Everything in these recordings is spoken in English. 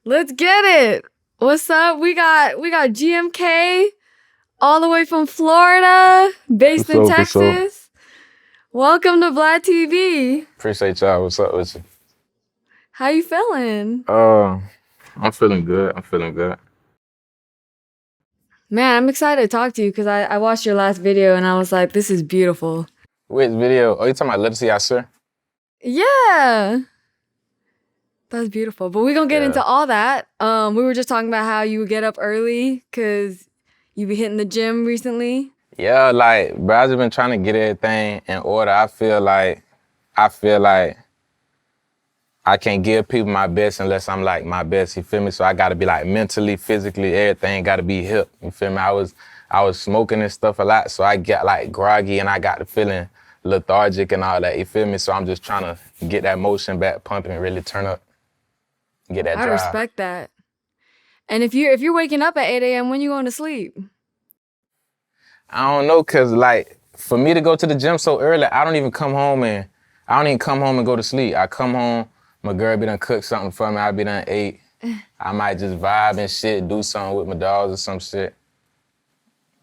Let's get it. What's up? We got GMK all the way from Florida, based in Texas. Welcome to Vlad TV. Appreciate y'all. What's up with you? How you feeling? I'm feeling good. Man, I'm excited to talk to you because I watched your last video and I was like, this is beautiful. Which video? Oh, you talking about Literacy, I sir? Yeah. That's beautiful. But we're going to get into all that. We were just talking about how you would get up early because you be hitting the gym recently. Yeah, like, bro, I've just been trying to get everything in order. I feel like I can't give people my best unless I'm like my best, you feel me? So I gotta be like mentally, physically, everything gotta be hip, you feel me? I was smoking and stuff a lot, so I got like groggy and I got the feeling lethargic and all that, you feel me? So I'm just trying to get that motion back pumping and really turn up, get that drive. I respect that. And if you're waking up at 8 a.m., when you going to sleep? I don't know, cause like for me to go to the gym so early, I don't even come home and go to sleep. I come home, my girl be done cook something for me, I be done ate. I might just vibe and shit, do something with my dogs or some shit.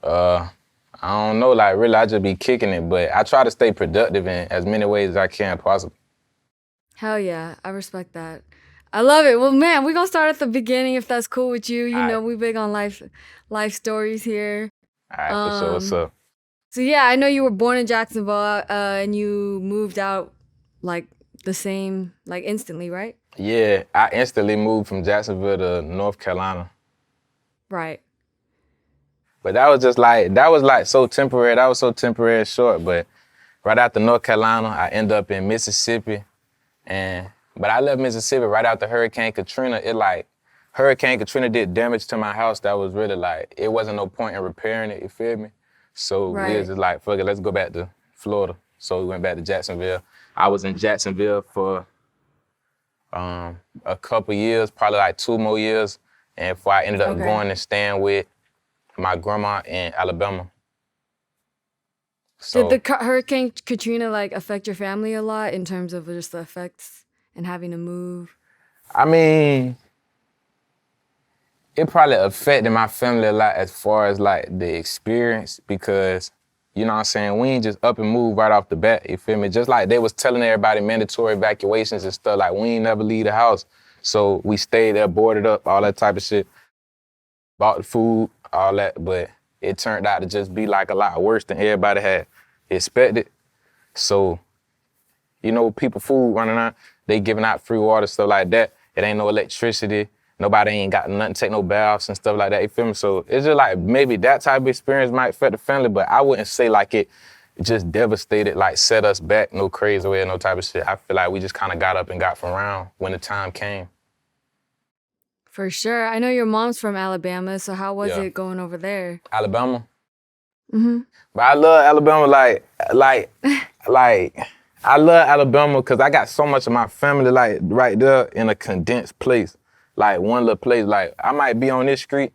I don't know, like really I just be kicking it, but I try to stay productive in as many ways as I can possible. Hell yeah, I respect that. I love it. Well, man, we're gonna start at the beginning if that's cool with you. You know, we big on life stories here. All right, for sure, what's up? So yeah, I know you were born in Jacksonville and you moved out like the same, like instantly, right? Yeah, I instantly moved from Jacksonville to North Carolina. Right. But that was so temporary. That was so temporary and short. But right after North Carolina, I ended up in Mississippi. But I left Mississippi right after Hurricane Katrina. Hurricane Katrina did damage to my house that was really like, it wasn't no point in repairing it, you feel me? So we was just like, fuck it, let's go back to Florida. So we went back to Jacksonville. I was in Jacksonville for a couple years, probably like 2 more years. And before I ended up going and staying with my grandma in Alabama. So, did the Hurricane Katrina like affect your family a lot in terms of just the effects and having to move? I mean, it probably affected my family a lot as far as like the experience because, you know what I'm saying, we ain't just up and move right off the bat, you feel me? Just like they was telling everybody mandatory evacuations and stuff, like we ain't never leave the house. So we stayed there, boarded up, all that type of shit, bought the food, all that, but it turned out to just be like a lot worse than everybody had expected. So, you know, people food running out, they giving out free water, stuff like that. It ain't no electricity. Nobody ain't got nothing, take no baths and stuff like that, you feel me? So it's just like maybe that type of experience might affect the family, but I wouldn't say like it just devastated, like set us back, no crazy way, no type of shit. I feel like we just kind of got up and got from around when the time came. For sure. I know your mom's from Alabama, so how was it going over there? Alabama? Mm-hmm. But I love Alabama, I love Alabama because I got so much of my family like right there in a condensed place. Like one little place, like I might be on this street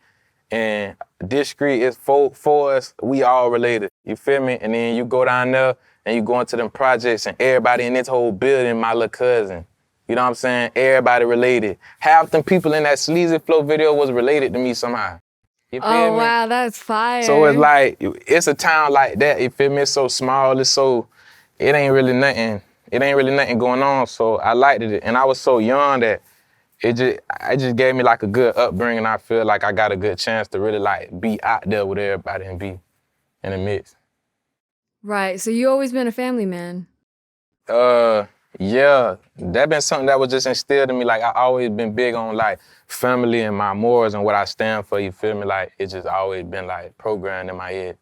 and this street is for us, we all related, you feel me? And then you go down there and you go into them projects and everybody in this whole building, my little cousin. You know what I'm saying? Everybody related. Half them people in that Sleazy Flow video was related to me somehow. You feel me? Oh, wow, that's fire. So it's like, it's a town like that, you feel me? It's so small, it ain't really nothing going on, so I liked it. And I was so young that it just gave me like a good upbringing. I feel like I got a good chance to really like be out there with everybody and be in the midst. Right, so you always been a family man? Yeah, that been something that was just instilled in me. Like I always been big on like family and my morals and what I stand for, you feel me? Like it's just always been like programmed in my head.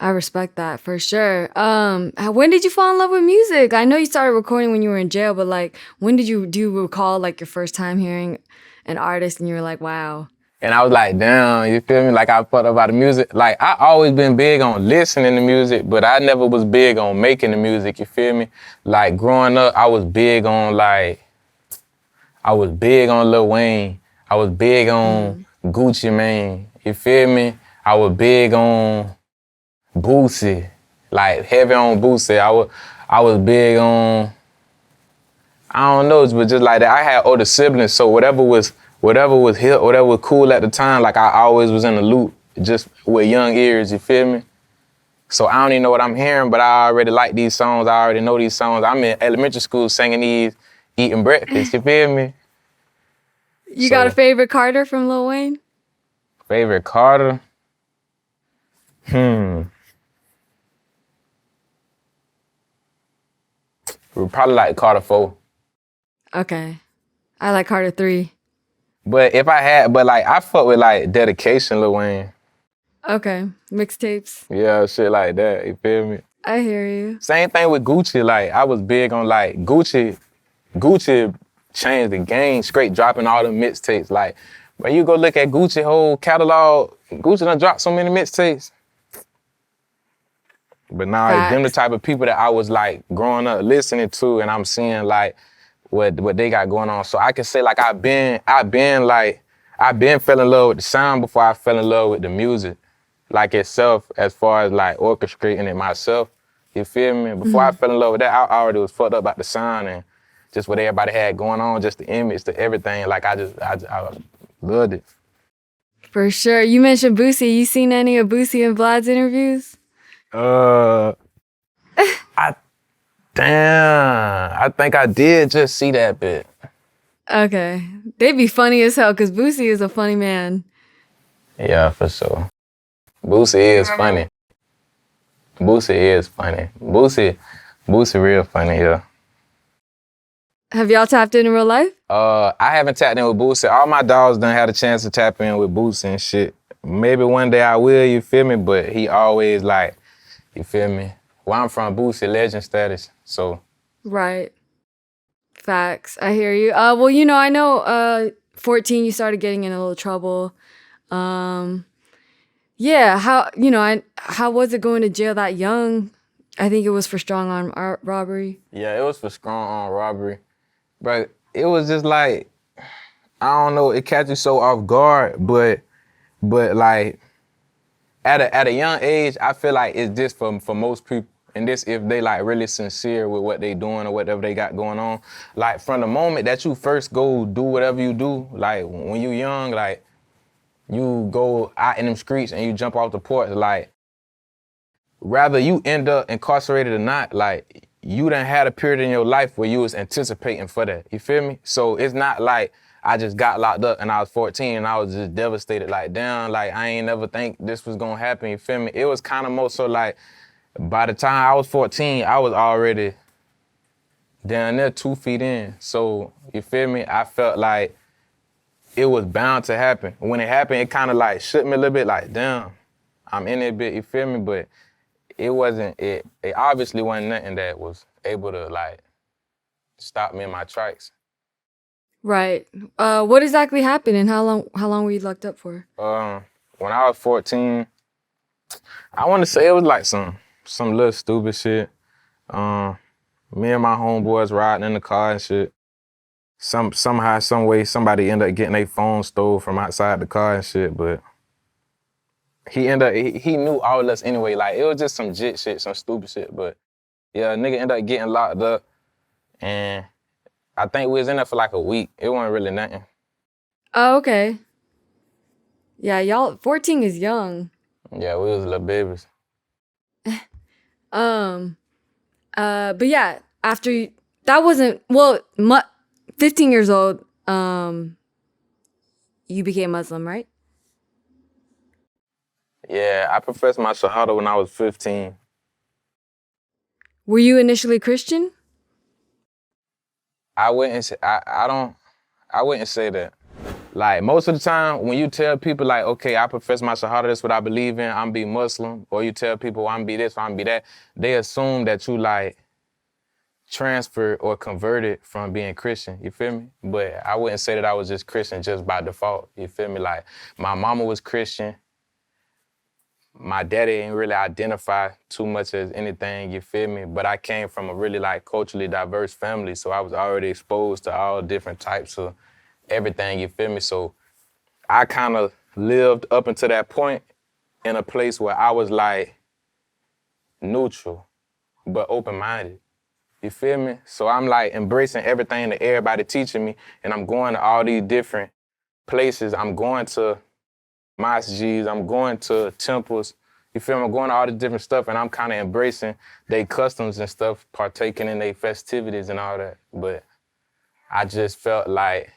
I respect that for sure. When did you fall in love with music? I know you started recording when you were in jail, but like, when do you recall like your first time hearing an artist and you were like, wow? And I was like, damn, you feel me? Like I thought about the music. Like I always been big on listening to music, but I never was big on making the music, you feel me? Like growing up, I was big on Lil Wayne. I was big on Gucci Mane, you feel me? I was big on Boosie, like heavy on Boosie. I was big on I don't know, but just like that, I had older siblings, so whatever was hip, whatever was cool at the time, like I always was in the loop, just with young ears, you feel me? So I don't even know what I'm hearing, but I already like these songs, I already know these songs. I'm in elementary school singing these, eating breakfast, you feel me? You got a favorite Carter from Lil Wayne? Favorite Carter? We're probably like Carter 4. Okay. I like Carter 3. But if I had, but like I fuck with like Dedication, Lil Wayne. Okay. Mixtapes. Yeah, shit like that, you feel me? I hear you. Same thing with Gucci, like I was big on like Gucci changed the game, straight dropping all the mixtapes. Like, when you go look at Gucci whole catalog, Gucci done dropped so many mixtapes. But now it's them the type of people that I was like growing up listening to, and I'm seeing like what they got going on. So I can say like I've been fell in love with the sound before I fell in love with the music, like itself, as far as like orchestrating it myself. You feel me? Before I fell in love with that, I already was fucked up about the sound and just what everybody had going on, just the image, the everything. Like I loved it. For sure. You mentioned Boosie. You seen any of Boosie and Vlad's interviews? I think I did just see that bit. Okay. They be funny as hell because Boosie is a funny man. Yeah, for sure. Boosie is funny. Boosie real funny, yeah. Have y'all tapped in real life? I haven't tapped in with Boosie. All my dogs done had a chance to tap in with Boosie and shit. Maybe one day I will, you feel me? But he always like, you feel me? Where I'm from, Boosie, legend status, so. Right. Facts. I hear you. Well, you know, I know 14 you started getting in a little trouble. Yeah, how was it going to jail that young? I think it was for strong arm robbery. Yeah, it was for strong arm robbery. But it was just like, I don't know, it catches you so off guard, but like at a young age, I feel like it's just for most people. And this if they like really sincere with what they doing or whatever they got going on. Like from the moment that you first go do whatever you do, like when you young, like you go out in them streets and you jump off the porch, like rather you end up incarcerated or not, like you done had a period in your life where you was anticipating for that. You feel me? So it's not like I just got locked up and I was 14 and I was just devastated, like damn, like I ain't never think this was gonna happen, you feel me? It was kind of more so like, by the time I was 14, I was already down there 2 feet in. So, you feel me? I felt like it was bound to happen. When it happened, it kind of like shook me a little bit like, damn, I'm in it a bit, you feel me? But it obviously wasn't nothing that was able to like stop me in my tracks. Right. What exactly happened and how long were you locked up for? When I was 14, I want to say it was like some little stupid shit. Me and my homeboys riding in the car and shit. Somehow, some way, somebody ended up getting their phone stole from outside the car and shit, but he knew all of us anyway. Like, it was just some jit shit, some stupid shit, but yeah, a nigga ended up getting locked up, and I think we was in there for like a week. It wasn't really nothing. Oh, okay. Yeah, y'all, 14 is young. Yeah, we was little babies. But yeah, that wasn't, 15 years old, you became Muslim, right? Yeah, I professed my Shahada when I was 15. Were you initially Christian? I wouldn't say that. Like, most of the time, when you tell people, like, okay, I profess my Shahada, that's what I believe in, I'm be Muslim, or you tell people I'm be this, or I'm be that, they assume that you, like, transferred or converted from being Christian, you feel me? But I wouldn't say that I was just Christian just by default, you feel me? Like, my mama was Christian. My daddy didn't really identify too much as anything, you feel me? But I came from a really, like, culturally diverse family, so I was already exposed to all different types of everything, you feel me? So I kind of lived up until that point in a place where I was like neutral, but open-minded. You feel me? So I'm like embracing everything that everybody teaching me, and I'm going to all these different places. I'm going to masjids, I'm going to temples. You feel me? I'm going to all this different stuff, and I'm kind of embracing their customs and stuff, partaking in their festivities and all that. But I just felt like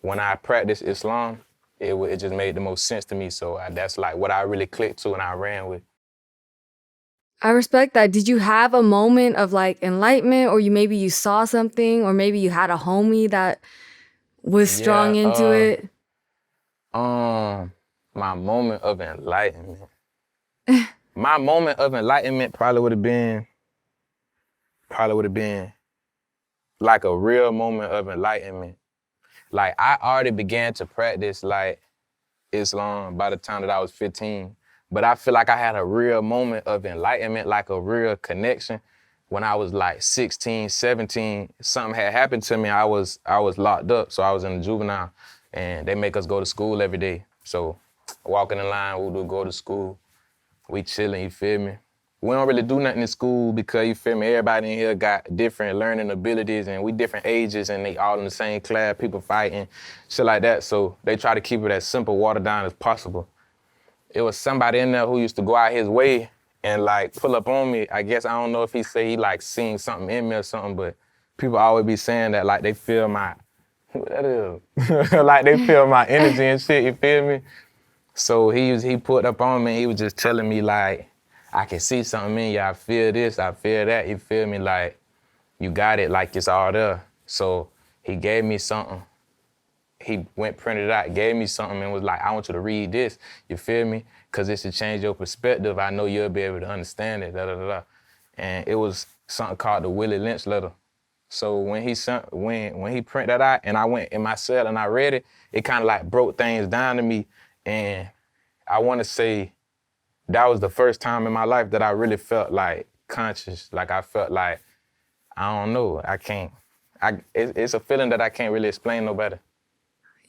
when I practiced Islam, it just made the most sense to me. So that's like what I really clicked to and I ran with. I respect that. Did you have a moment of like enlightenment, or maybe you saw something, or maybe you had a homie that was strong into it? My moment of enlightenment. My moment of enlightenment probably would have been like a real moment of enlightenment. Like I already began to practice like Islam by the time that I was 15. But I feel like I had a real moment of enlightenment, like a real connection. When I was like 16, 17, something had happened to me. I was locked up, so I was in the juvenile, and they make us go to school every day. So walking in line, we'll go to school. We chilling, you feel me? We don't really do nothing in school because, you feel me, everybody in here got different learning abilities and we different ages and they all in the same class, people fighting, shit like that. So they try to keep it as simple, watered down as possible. It was somebody in there who used to go out his way and like pull up on me. I guess, I don't know if he say he like seen something in me or something, but people always be saying that like they feel my, what that is? Like they feel my energy and shit, you feel me? So he put up on me, he was just telling me like, I can see something in you, I feel this, I feel that, you feel me? Like, you got it, like it's all there. So he gave me something. He went, printed it out, gave me something and was like, I want you to read this, you feel me? Because this should change your perspective. I know you'll be able to understand it, da da da da. And it was something called the Willie Lynch letter. So when he printed that out and I went in my cell and I read it, it kind of like broke things down to me. And I want to say that was the first time in my life that I really felt like conscious. Like I felt like, I don't know, it's a feeling that I can't really explain no better.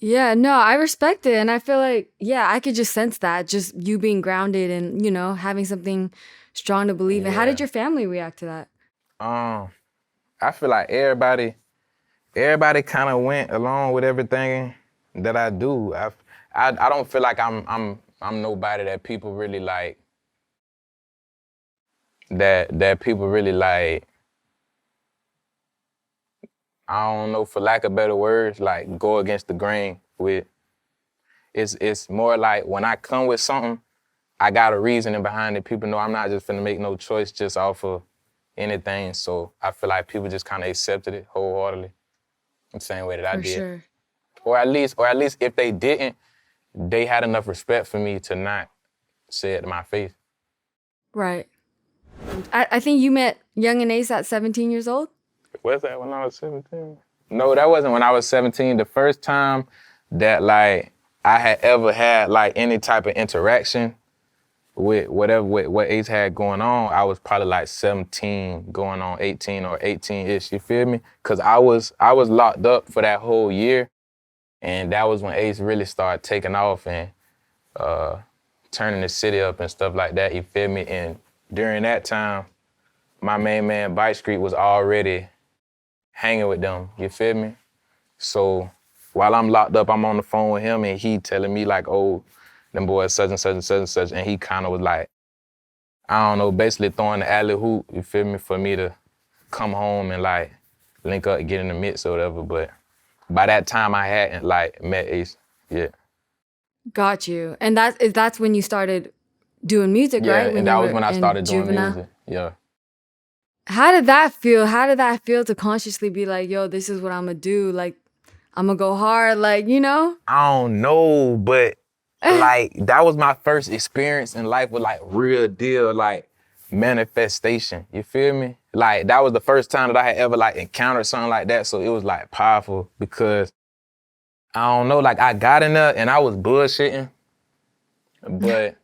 Yeah, no, I respect it. And I feel like, yeah, I could just sense that, just you being grounded and, having something strong to believe in. How did your family react to that? I feel like everybody kind of went along with everything that I do. I don't feel like I'm nobody that people really like, that people really like, I don't know, for lack of better words, like go against the grain with. It's more like when I come with something, I got a reasoning behind it. People know I'm not just finna make no choice just off of anything. So I feel like people just kind of accepted it wholeheartedly, the same way that I For did. sure. Or at least if they didn't, they had enough respect for me to not say it to my face. Right. I think you met Yungeen Ace at 17 years old? Was that when I was 17? No, that wasn't when I was 17. The first time that like I had ever had like any type of interaction with what Ace had going on, I was probably like 17 going on 18 or 18-ish, you feel me? Cause I was locked up for that whole year, and that was when Ace really started taking off and turning the city up and stuff like that, you feel me? And during that time, my main man, Bike Street, was already hanging with them, you feel me? So while I'm locked up, I'm on the phone with him and he telling me like, oh, them boys such and such and such and such. And he kind of was like, I don't know, basically throwing the alley hoop, you feel me, for me to come home and like link up and get in the mix or whatever. But by that time I hadn't like met Ace yet. Got you. And that's when you started doing music, yeah, right? And that was when I started doing juvenile? music, yeah. How did that feel? How did that feel to consciously be like, yo, this is what I'm gonna do? Like, I'm gonna go hard, like, I don't know, but like that was my first experience in life with like real deal, like manifestation, you feel me? Like that was the first time that I had ever like encountered something like that. So it was like powerful because I don't know, like I got in there and I was bullshitting, but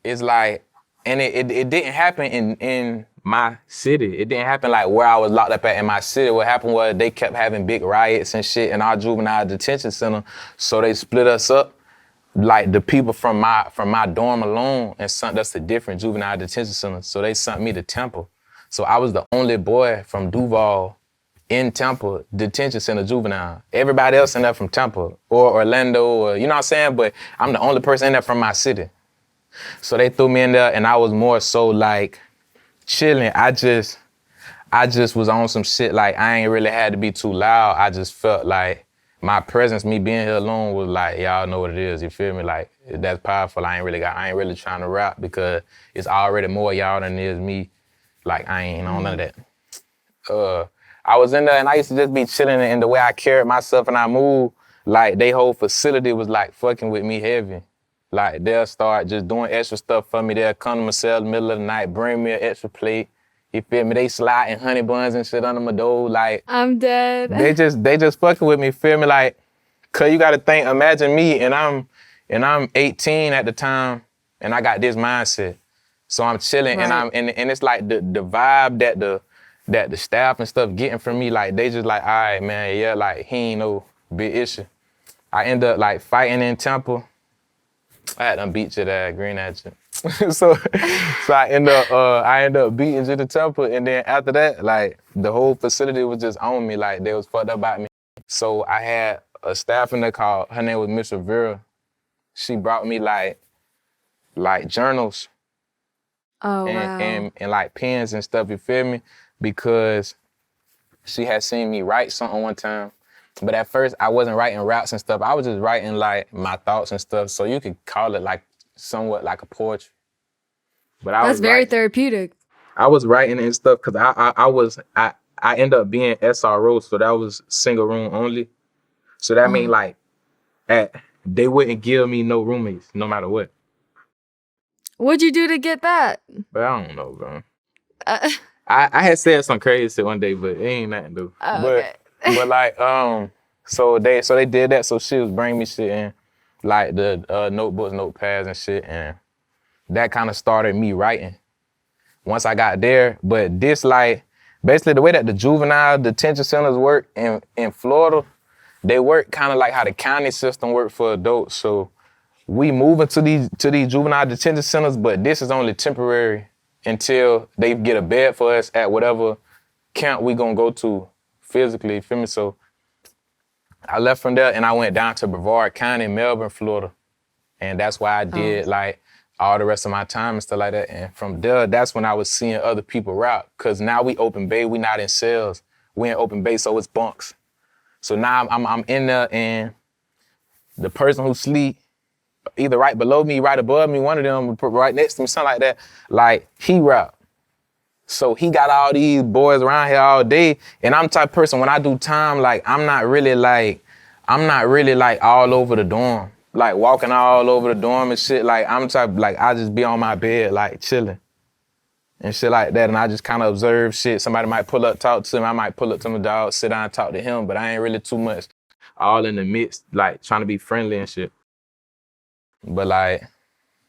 it's like, and it didn't happen in my city. It didn't happen like where I was locked up at in my city. What happened was they kept having big riots and shit in our juvenile detention center. So they split us up, like the people from my dorm alone, and sent us to different juvenile detention centers. So they sent me to Temple. So I was the only boy from Duval in Tampa detention center juvenile. Everybody else in there from Tampa or Orlando or, you know what I'm saying? But I'm the only person in there from my city. So they threw me in there and I was more so like chilling. I just was on some shit like I ain't really had to be too loud. I just felt like my presence, me being here alone was like, y'all know what it is, you feel me? Like, that's powerful. I ain't really trying to rap because it's already more y'all than it is me. Like, I ain't on none of that. I was in there and I used to just be chilling and the way I carried myself and I moved, like, they whole facility was like fucking with me heavy. Like, they'll start just doing extra stuff for me. They'll come to my cell in the middle of the night, bring me an extra plate. You feel me? They sliding honey buns and shit under my door. Like, I'm dead. They just fucking with me, feel me? Like, cause you gotta think, imagine me and I'm 18 at the time and I got this mindset. So I'm chilling Right. and it's like the vibe that the staff and stuff getting from me, like they just like, all right, man, yeah, like he ain't no big issue. I end up like fighting in Temple. I had them beat you that green at you. so I end up beating you to Temple, and then after that, like the whole facility was just on me, like they was fucked up about me. So I had a staff in there called, her name was Miss Rivera. She brought me like journals Oh, wow. and like pens and stuff, you feel me? Because she had seen me write something one time. But at first I wasn't writing raps and stuff. I was just writing like my thoughts and stuff. So you could call it like somewhat like a poetry. But That's very therapeutic. I was writing and stuff because I ended up being SRO, so that was single room only. So that mean like they wouldn't give me no roommates no matter what. What'd you do to get that? But I don't know, bro. I had said some crazy shit one day, but it ain't nothing to do. Okay. But like so they did that. So she was bringing me shit in, like the notebooks, notepads and shit, and that kind of started me writing once I got there. But this like basically the way that the juvenile detention centers work in Florida, they work kind of like how the county system works for adults. So we moving to these juvenile detention centers, but this is only temporary until they get a bed for us at whatever camp we gonna go to physically, you feel me? So I left from there and I went down to Brevard County, Melbourne, Florida. And that's why I did like all the rest of my time and stuff like that. And from there, that's when I was seeing other people rap. Cause now we open bay, we not in cells. We in open bay, so it's bunks. So now I'm in there and the person who sleep either right below me, right above me, one of them right next to me, something like that, like he rap. So he got all these boys around here all day. And I'm the type of person, when I do time, like I'm not really like all over the dorm. Like walking all over the dorm and shit. Like I'm the type, like I just be on my bed, like chilling and shit like that. And I just kind of observe shit. Somebody might pull up, talk to him. I might pull up to my dog, sit down and talk to him. But I ain't really too much all in the midst, like trying to be friendly and shit. But like,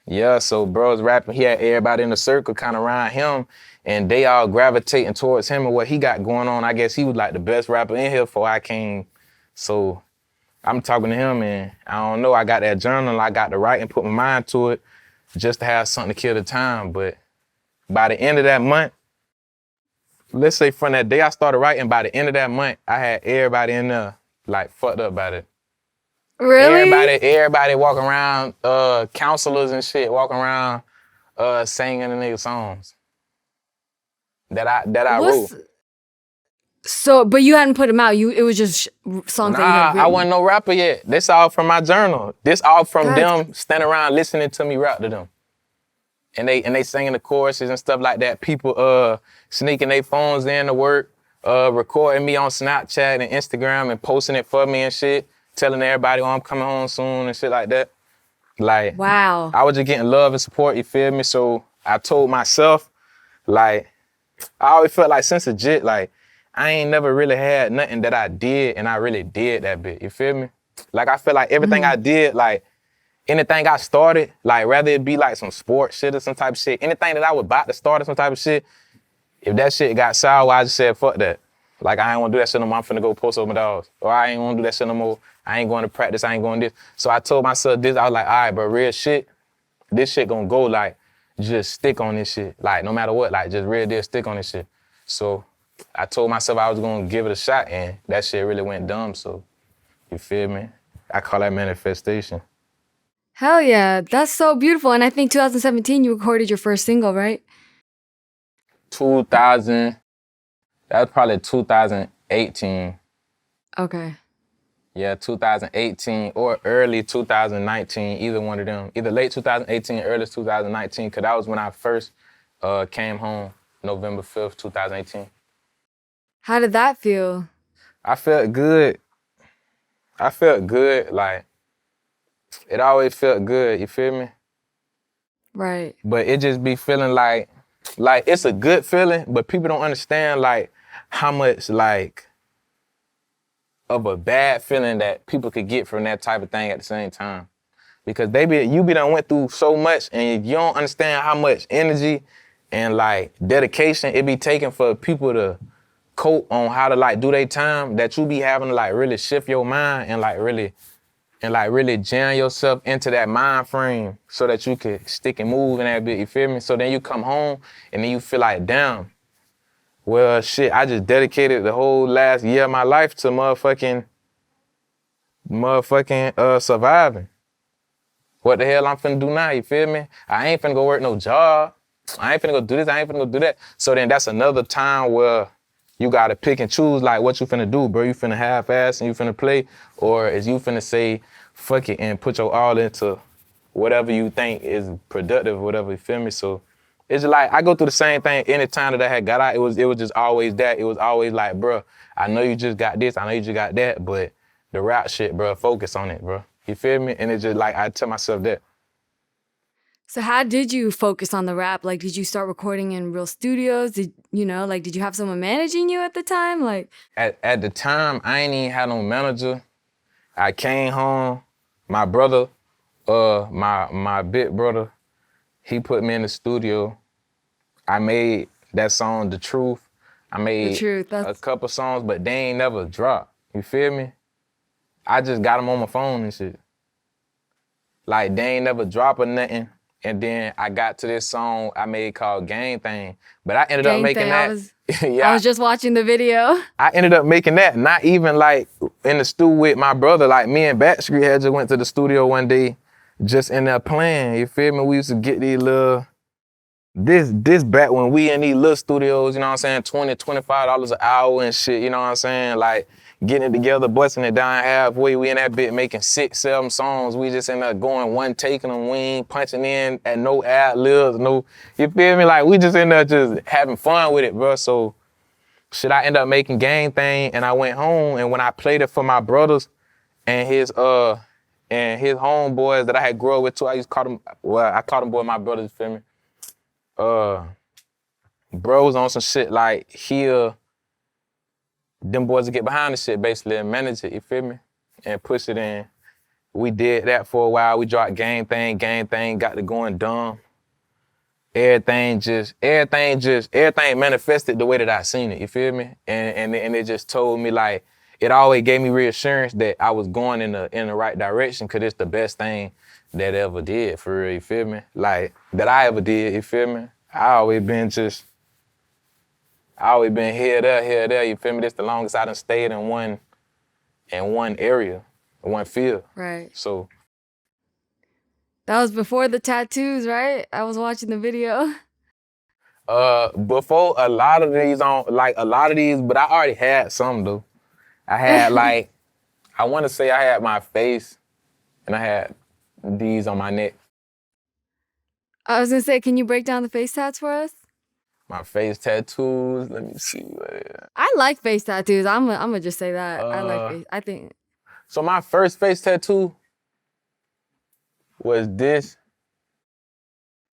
yeah, so bro's rapping. He had everybody in the circle kind of around him and they all gravitating towards him and what he got going on. I guess he was like the best rapper in here before I came. So I'm talking to him and I don't know, I got that journal, I got to write and put my mind to it just to have something to kill the time. But by the end of that month, let's say from that day I started writing, by the end of that month, I had everybody in there like fucked up about it. Really? Everybody walking around, counselors and shit, walking around singing the nigga songs that I wrote. So, but you hadn't put them out. It was just songs that you had written. I wasn't no rapper yet. This all from my journal. This all from them standing around listening to me rap to them. And they singing the choruses and stuff like that. People sneaking their phones in to work, recording me on Snapchat and Instagram and posting it for me and shit, telling everybody, oh, I'm coming home soon and shit like that. Like, wow. I was just getting love and support, you feel me? So I told myself, like, I always felt like since legit, like, I ain't never really had nothing that I did and I really did that bit, you feel me? Like, I feel like everything I did, like, anything I started, like, rather it be like some sports shit or some type of shit, anything that I was about to start or some type of shit, if that shit got sour, I just said, fuck that. Like, I ain't wanna do that shit no more, I'm finna go post over my dogs. Or I ain't wanna do that shit no more, I ain't going to practice, I ain't going this. So I told myself this, I was like, all right, but real shit, this shit gonna go like, just stick on this shit. Like, no matter what, like, just real deal stick on this shit. So I told myself I was gonna give it a shot, and that shit really went dumb, so you feel me? I call that manifestation. Hell yeah, that's so beautiful. And I think 2017 you recorded your first single, right? 2000, that was probably 2018. Okay. Yeah, 2018 or early 2019, either one of them. Either late 2018 or early 2019, because that was when I first came home, November 5th, 2018. How did that feel? I felt good. Like, it always felt good, you feel me? Right. But it just be feeling like it's a good feeling, but people don't understand, like, how much, like, of a bad feeling that people could get from that type of thing at the same time. Because you done went through so much, and you don't understand how much energy and, like, dedication it be taking for people to cope on how to, like, do their time, that you be having to, like, really shift your mind and really jam yourself into that mind frame so that you can stick and move in that bit, you feel me? So then you come home and then you feel like, damn, well, shit, I just dedicated the whole last year of my life to motherfucking surviving. What the hell I'm finna do now, you feel me? I ain't finna go work no job. I ain't finna go do this, I ain't finna go do that. So then that's another time where you gotta pick and choose, like, what you finna do, bro. You finna half-ass and you finna play, or is you finna say, fuck it, and put your all into whatever you think is productive, whatever, you feel me? So it's just like, I go through the same thing any time that I had got out. It was just always that. It was always like, bro, I know you just got this, I know you just got that, but the rap shit, bro, focus on it, bro. You feel me? And it's just like, I tell myself that. So how did you focus on the rap? Like, did you start recording in real studios? Did you have someone managing you at the time? Like, At the time, I ain't even had no manager. I came home, my brother, my big brother, he put me in the studio. I made that song, The Truth. I made The Truth, a couple songs, but they ain't never dropped. You feel me? I just got them on my phone and shit. Like, they ain't never drop or nothing. And then I got to this song I made called Gang Thing. But I ended up making that. I was just watching the video. I ended up making that, not even like in the studio with my brother. Like, me and Backstreet had just went to the studio one day, just in there playing. You feel me? We used to get these little, this back when we in these little studios, you know what I'm saying, $20, $25 an hour and shit, you know what I'm saying? Like, getting it together, busting it down halfway. We in that bit making 6, 7 songs. We just in there going one taking them, we ain't punching in at no ad-libs, no, you feel me? Like, we just in there just having fun with it, bro. So shit, I ended up making Gang Thing, and I went home, and when I played it for my brothers and his homeboys that I had grew up with too, I call them boy my brothers, you feel me? Bros on some shit like them boys to get behind the shit basically and manage it, you feel me? And push it in. We did that for a while. We dropped Gang Thing, got it going dumb. Everything manifested the way that I seen it, you feel me? And it just told me, like, it always gave me reassurance that I was going in the right direction, because it's the best thing that ever did, for real, you feel me? Like, that I ever did, you feel me? I always been here, there, you feel me? This the longest I done stayed in one area, one field. Right. So. That was before the tattoos, right? I was watching the video. Before a lot of these, but I already had some though. I had like, I want to say I had my face and I had these on my neck. I was gonna say, can you break down the face tats for us? My face tattoos, let me see. I like face tattoos. I'm gonna just say that. I like face, I think. So my first face tattoo was this.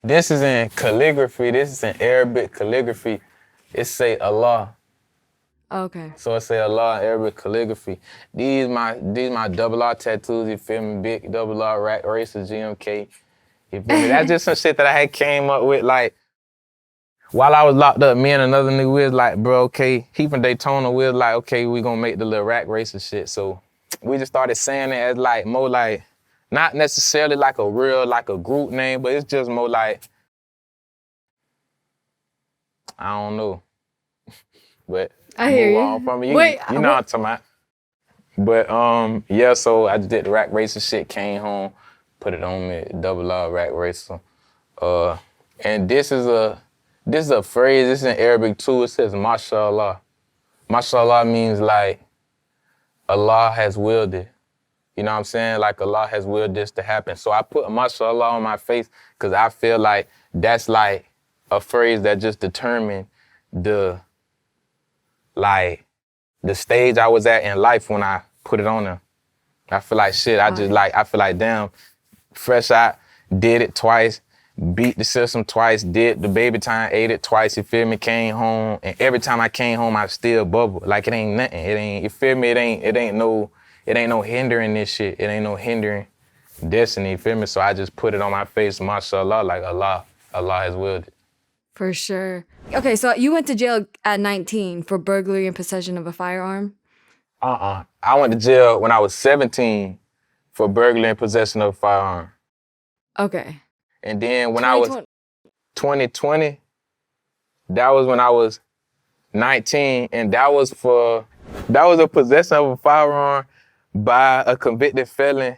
This is in calligraphy. This is in Arabic calligraphy. It say Allah. Okay. So it say Allah in Arabic calligraphy. These my double R tattoos, you feel me? Big double R rack racer GMK. You feel me? That's just some shit that I had came up with, like, while I was locked up, me and another nigga, we was like, bro, okay, he from Daytona, we was like, okay, we gonna make the little rack racer shit. So we just started saying it as like, more like, not necessarily like a real, like a group name, but it's just more like I don't know. But I hear move you. on from it. Wait, you know what I'm talking about. But yeah, so I just did the rack racer shit, came home, put it on me, double R rack racer. And this is a phrase, this is in Arabic too, it says mashallah. Mashallah means like Allah has willed it. You know what I'm saying? Like Allah has willed this to happen. So I put mashallah on my face because I feel like that's like a phrase that just determined the stage I was at in life when I put it on there. I feel like shit, I feel like damn, fresh out, did it twice, beat the system twice, did the baby time, ate it twice, you feel me, came home, and every time I came home, I still bubble. Like it ain't nothing, it ain't, you feel me, it ain't no hindering this shit, it ain't no hindering destiny, you feel me? So I just put it on my face, mashallah, like Allah has willed it. For sure. Okay, so you went to jail at 19 for burglary and possession of a firearm? I went to jail when I was 17 for burglary and possession of a firearm. Okay. And then when I was 2020, that was when I was 19, and that was a possession of a firearm by a convicted felon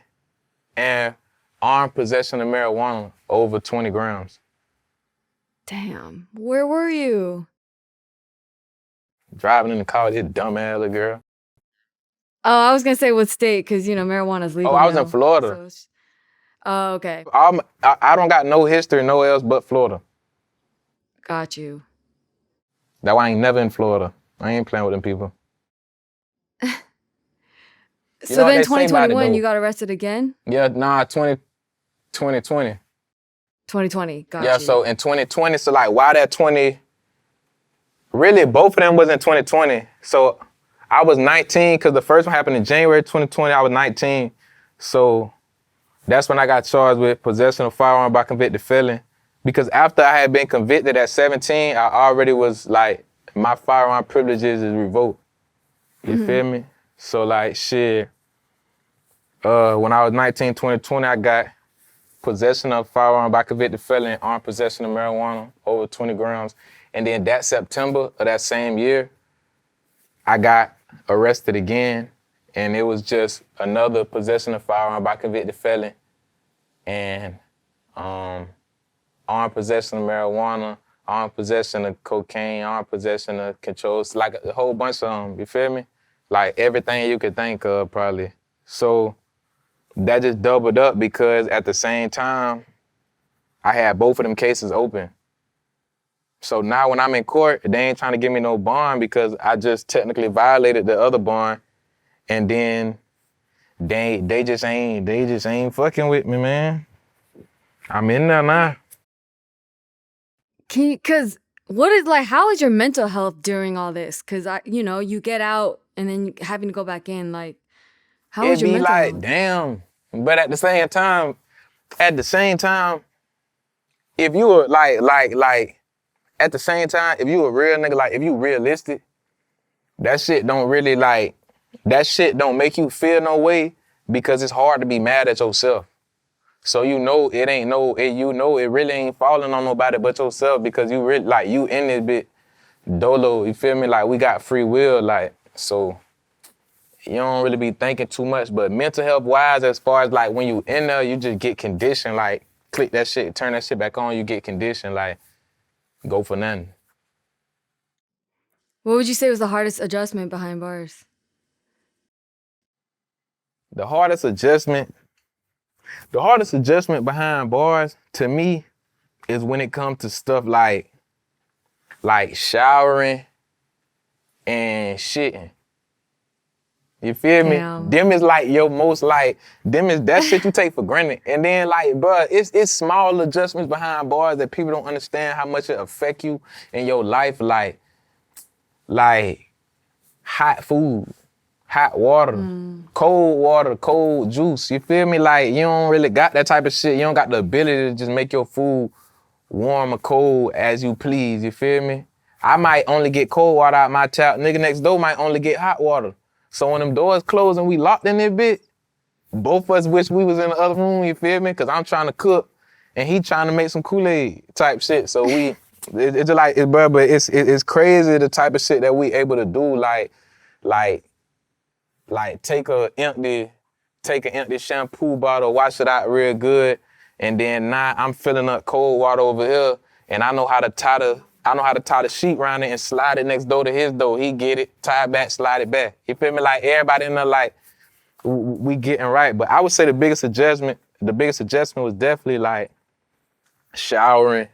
and armed possession of marijuana over 20 grams. Damn. Where were you? Driving in the car with this dumbass little girl. Oh, I was going to say what state, because, marijuana's legal I was now, in Florida. Oh, okay. I don't got no history nowhere else but Florida. Got you. That's why I ain't never in Florida. I ain't playing with them people. So then 2021, you got arrested again? Yeah, 2020. 2020, got you. Yeah, so in 2020, so like why that 20, really both of them was in 2020. So I was 19 because the first one happened in January 2020, I was 19. So that's when I got charged with possession of firearm by convicted felon. Because after I had been convicted at 17, I already was like, my firearm privileges is revoked. You feel me? So like shit, when I was 19, 2020, I got possession of firearm by convicted felon, armed possession of marijuana over 20 grams. And then that September of that same year, I got arrested again, and it was just another possession of firearm by convicted felon and armed possession of marijuana, armed possession of cocaine, armed possession of controls, like a whole bunch of them, you feel me? Like everything you could think of probably. So that just doubled up because at the same time, I had both of them cases open. So now when I'm in court, they ain't trying to give me no bond because I just technically violated the other bond, and then they just ain't fucking with me, man. I'm in there now. How is your mental health during all this? Because you get out and then having to go back in, like, how is your mental health? It'd be like, damn. But at the same time, if you were at the same time, if you a real nigga, like if you realistic, that shit don't make you feel no way because it's hard to be mad at yourself. So it really ain't falling on nobody but yourself because you really, like, you in this bit dolo, you feel me? Like, we got free will, like, so you don't really be thinking too much. But mental health wise, as far as like when you in there, you just get conditioned, like, click that shit, turn that shit back on, you get conditioned, like, go for nothing. What would you say was the hardest adjustment behind bars? The hardest adjustment behind bars to me is when it comes to stuff like showering and shitting. You feel me? Damn. Them is like your most like, them is that shit you take for granted. And then like, bruh, it's small adjustments behind bars that people don't understand how much it affect you in your life. Like hot food, hot water, cold juice. You feel me? Like, you don't really got that type of shit. You don't got the ability to just make your food warm or cold as you please. You feel me? I might only get cold water out my tap. Nigga next door might only get hot water. So when them doors closed and we locked in that bit, both of us wish we was in the other room, you feel me? Cause I'm trying to cook and he trying to make some Kool-Aid type shit. So we It's just like, bro, but it's crazy the type of shit that we able to do, like take an empty shampoo bottle, wash it out real good, and then now I'm filling up cold water over here, and I know how to tie the sheet around it and slide it next door to his door. He get it, tie it back, slide it back. You feel me? Like everybody in there, like we getting right. But I would say the biggest adjustment was definitely like showering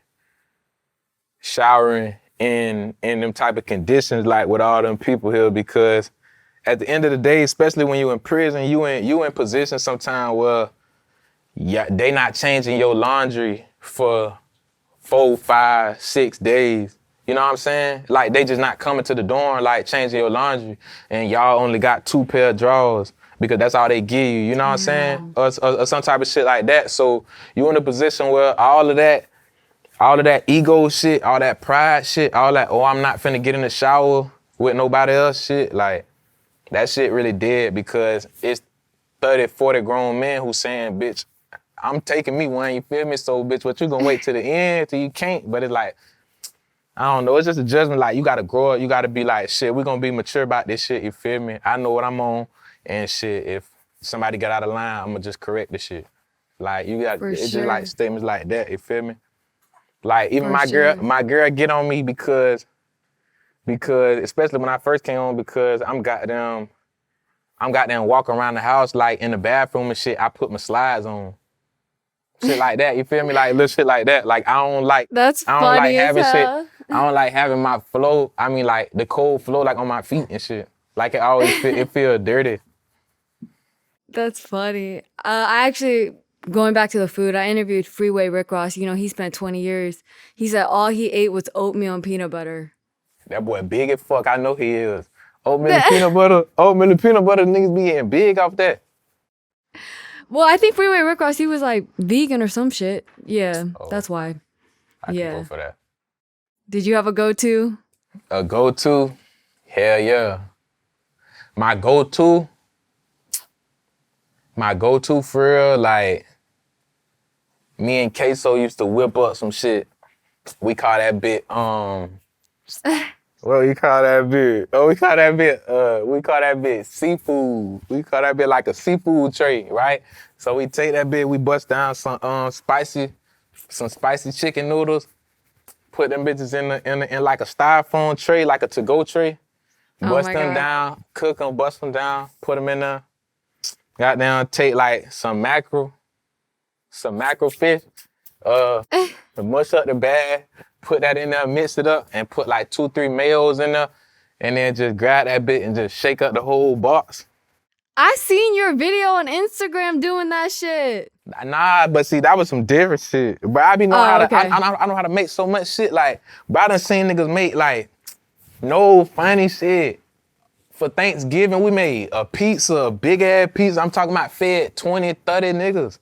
in them type of conditions, like with all them people here, because at the end of the day, especially when you in prison, you in position sometimes where they not changing your laundry for 4, 5, 6 days. You know what I'm saying? Like they just not coming to the dorm, like changing your laundry, and y'all only got 2 pair of drawers because that's all they give you. You know what I'm saying? Or some type of shit like that. So you in a position where all of that ego shit, all that pride shit, all that, oh, I'm not finna get in the shower with nobody else shit, like, that shit really dead because it's 30, 40 grown men who saying, bitch, I'm taking me one, you feel me? So, bitch, what you gonna wait to the end till you can't? But it's like, I don't know, it's just a judgment, like, you gotta grow up, you gotta be like, shit, we gonna be mature about this shit, you feel me? I know what I'm on, and shit, if somebody got out of line, I'm gonna just correct the shit. Like, you got, it's just like statements like that, you feel me? Like, even my girl get on me because, especially when I first came on, because I'm goddamn walking around the house, like, in the bathroom and shit, I put my slides on. Shit like that, you feel me? Like, little shit like that. Like, I don't like having shit. I don't like having my flow, I mean, like, the cold flow, like, on my feet and shit. Like, it always it feel dirty. That's funny. I actually, going back to the food, I interviewed Freeway Rick Ross. You know, he spent 20 years. He said all he ate was oatmeal and peanut butter. That boy big as fuck. I know he is. Oatmeal and peanut butter, niggas be getting big off that. Well, I think Freeway Rick Ross, he was like vegan or some shit. Yeah, that's why. I can go for that. Did you have a go-to? A go-to? Hell yeah. My go-to for real, like, me and Ksoo used to whip up some shit. We call that bit, what we call that bit? Oh, we call that bit seafood. We call that bit like a seafood tray, right? So we take that bit, we bust down some spicy chicken noodles, put them bitches in like a styrofoam tray, like a to-go tray. Bust them down, cook them, bust them down, put them in there. Goddamn, take like some mackerel fish, mush up the bag, put that in there, mix it up, and put like 2, 3 mayos in there, and then just grab that bit and just shake up the whole box. I seen your video on Instagram doing that shit. Nah, but see, that was some different shit. But I be knowing I know how to make so much shit, like, but I done seen niggas make like, no funny shit. For Thanksgiving, we made a big ass pizza. I'm talking about fed 20, 30 niggas.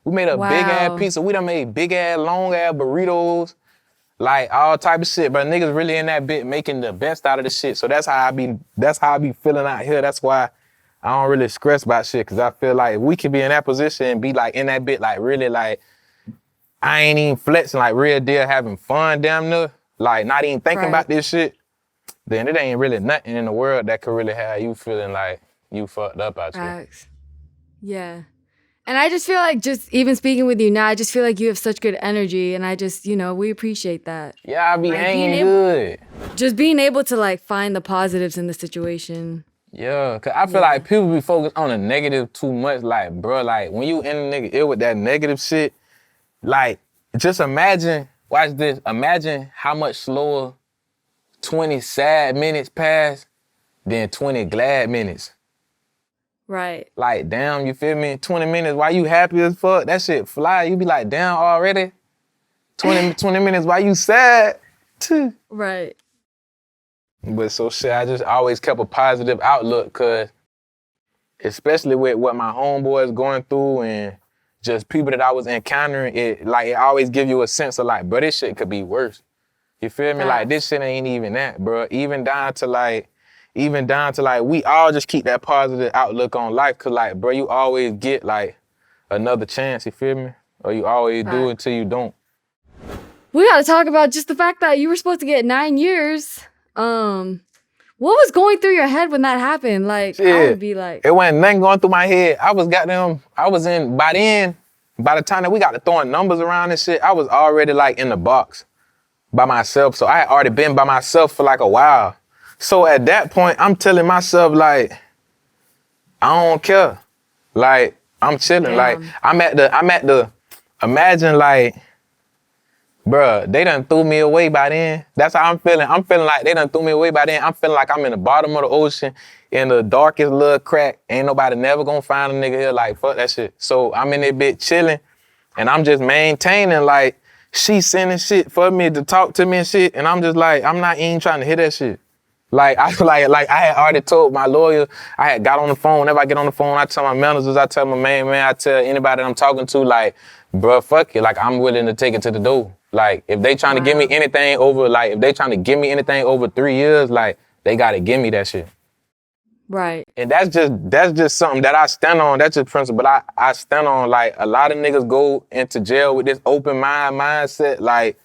We made a big ass pizza. We done made big ass, long ass burritos, like all type of shit. But niggas really in that bit making the best out of the shit. So that's how I be feeling out here. That's why I don't really stress about shit, cause I feel like we could be in that position and be like in that bit, like really like, I ain't even flexing, like real deal having fun damn near, like not even thinking about this shit. Then it ain't really nothing in the world that could really have you feeling like you fucked up out here. Yeah. And I just feel like, just even speaking with you now, I just feel like you have such good energy, and I just, we appreciate that. Yeah, I be hanging good. Just being able to like find the positives in the situation. Yeah, cause I feel like people be focused on the negative too much. Like, bro, like when you in the nigga ill with that negative shit, like just imagine, watch this, imagine how much slower 20 sad minutes pass than 20 glad minutes. Right. Like, damn, you feel me? 20 minutes, while you happy as fuck, that shit fly. You be like, damn, already? 20 minutes while you sad? Right. But so shit, I just always kept a positive outlook, cause especially with what my homeboys going through and just people that I was encountering, it always give you a sense of like, bro, this shit could be worse. You feel me? Like, this shit ain't even that, bro. Even down to like, we all just keep that positive outlook on life, cause like, bro, you always get like another chance, you feel me? Or you always do it till you don't. we gotta talk about just the fact that you were supposed to get 9 years. What was going through your head when that happened? Like, Shit, I would be like, it wasn't nothing going through my head. I was by the time that we got to throwing numbers around and shit, I was already like in the box by myself. So I had already been by myself for like a while. So at that point, I'm telling myself like, I don't care. Like, I'm chilling. Damn. Like, I'm at the, imagine like, bruh, they done threw me away by then. That's how I'm feeling. I'm feeling like they done threw me away by then. I'm feeling like I'm in the bottom of the ocean, in the darkest little crack. Ain't nobody never gonna find a nigga here. Like, fuck that shit. So I'm in that bitch chilling, and I'm just maintaining, like, she sending shit for me to talk to me and shit, and I'm just like, I'm not even trying to hear that shit. Like, I had already told my lawyer, I had got on the phone. Whenever I get on the phone, I tell my managers, I tell my man, I tell anybody that I'm talking to, like, bruh, fuck it. Like, I'm willing to take it to the door. Like, if they trying to give me anything over, like, if they trying to give me anything over 3 years, like, they gotta give me that shit. right. And that's just something that I stand on. That's just principle. But I stand on, like, a lot of niggas go into jail with this open mindset, like,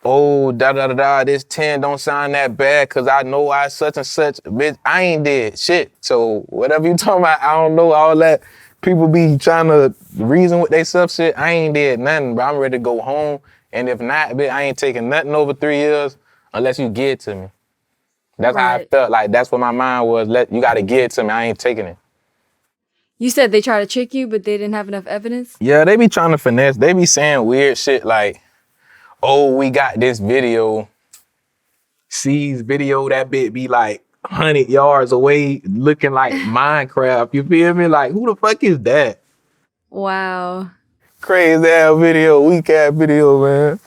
oh, this 10 don't sound that bad because I know I such and such. Bitch, I ain't did shit. So whatever you talking about, I don't know all that. People be trying to reason with they stuff shit. I ain't did nothing, but I'm ready to go home. And if not, bitch, I ain't taking nothing over 3 years unless you give it to me. That's how I felt. Like, that's what my mind was. You got to give it to me. I ain't taking it. You said they tried to trick you, but they didn't have enough evidence? Yeah, they be trying to finesse. They be saying weird shit like, oh, we got this video. C's video, that bit be like 100 yards away looking like Minecraft. You feel me? Like, who the fuck is that? Wow. Crazy ass video, weak ass video, man.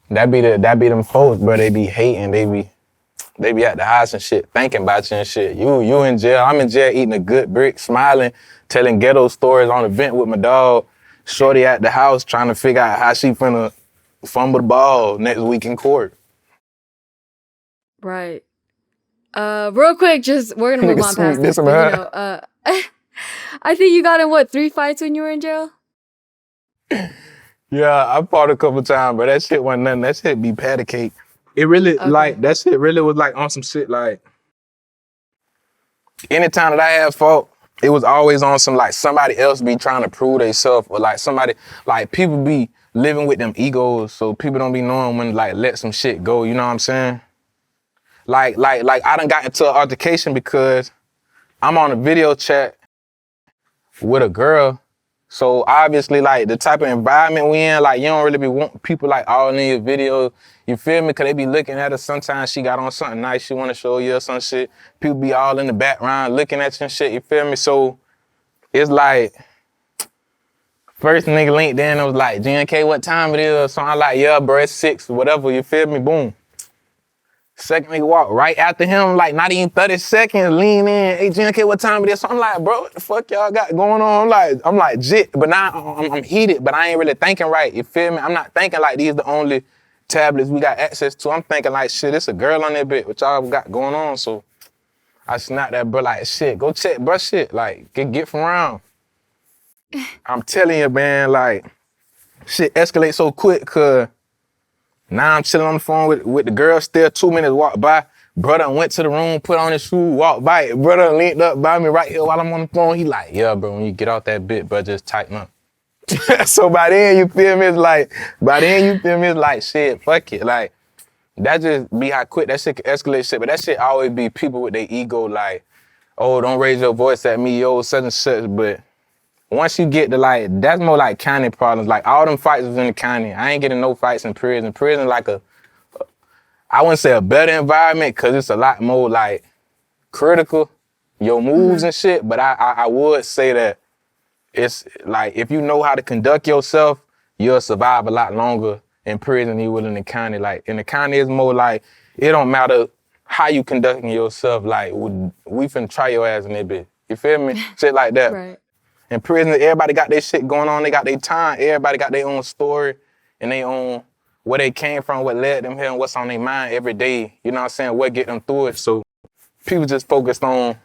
That be them folks, bro. They be hating. They be at the house and shit, thinking about you and shit. You in jail. I'm in jail eating a good brick, smiling, telling ghetto stories on the vent with my dog. Shorty at the house trying to figure out how she finna fumble the ball next week in court. Right. Real quick, we're gonna move on past this. But, I think you got in 3 fights when you were in jail? Yeah, I fought a couple times, but that shit wasn't nothing. That shit be patty cake. It really, like, that shit really was like on some shit, like, anytime that I had fought, it was always on some, like, somebody else be trying to prove themselves, or like somebody, like, people be living with them egos, so people don't be knowing when to, like, let some shit go, you know what I'm saying? Like I done got into an altercation because I'm on a video chat with a girl. So obviously, like, the type of environment we in, like, you don't really be wanting people like all in your video. You feel me? Cause they be looking at her. Sometimes she got on something nice she wanna show you or some shit. People be all in the background looking at you and shit, you feel me? So it's like, first nigga linked in, it was like, GMK, what time it is? So I'm like, yeah, bro, it's 6, whatever, you feel me? Boom. Second nigga walk right after him, like not even 30 seconds, lean in. Hey, GMK, what time it is? So I'm like, bro, what the fuck y'all got going on? I'm like, jit, but now I'm heated, but I ain't really thinking right, you feel me? I'm not thinking like these the only tablets we got access to. I'm thinking like, shit, it's a girl on that bit, what y'all got going on? So I snapped that, bro, like, shit, go check, bro, shit, like, get from around. I'm telling you, man, like, shit escalate so quick, cause now I'm chilling on the phone with the girl, still 2 minutes walk by. Brother went to the room, put on his shoe, walked by. Brother leaned up by me right here while I'm on the phone. He like, yeah, bro, when you get off that bit, bro, just tighten up. So by then, you feel me, it's like, shit, fuck it. Like, that just be how quick that shit can escalate shit. But that shit always be people with their ego like, oh, don't raise your voice at me, yo, such and such. But once you get to like, that's more like county problems. Like all them fights was in the county. I ain't getting no fights in prison. Prison like I wouldn't say a better environment because it's a lot more like critical, your moves and shit. But I would say that it's like, if you know how to conduct yourself, you'll survive a lot longer in prison than you will in the county. Like in the county, it's more like, it don't matter how you conducting yourself. Like we finna try your ass in that bitch. You feel me? Shit like that. Right. In prison, everybody got their shit going on. They got their time. Everybody got their own story and their own where they came from, what led them here, and what's on their mind every day. You know what I'm saying? What get them through it. So people just focused on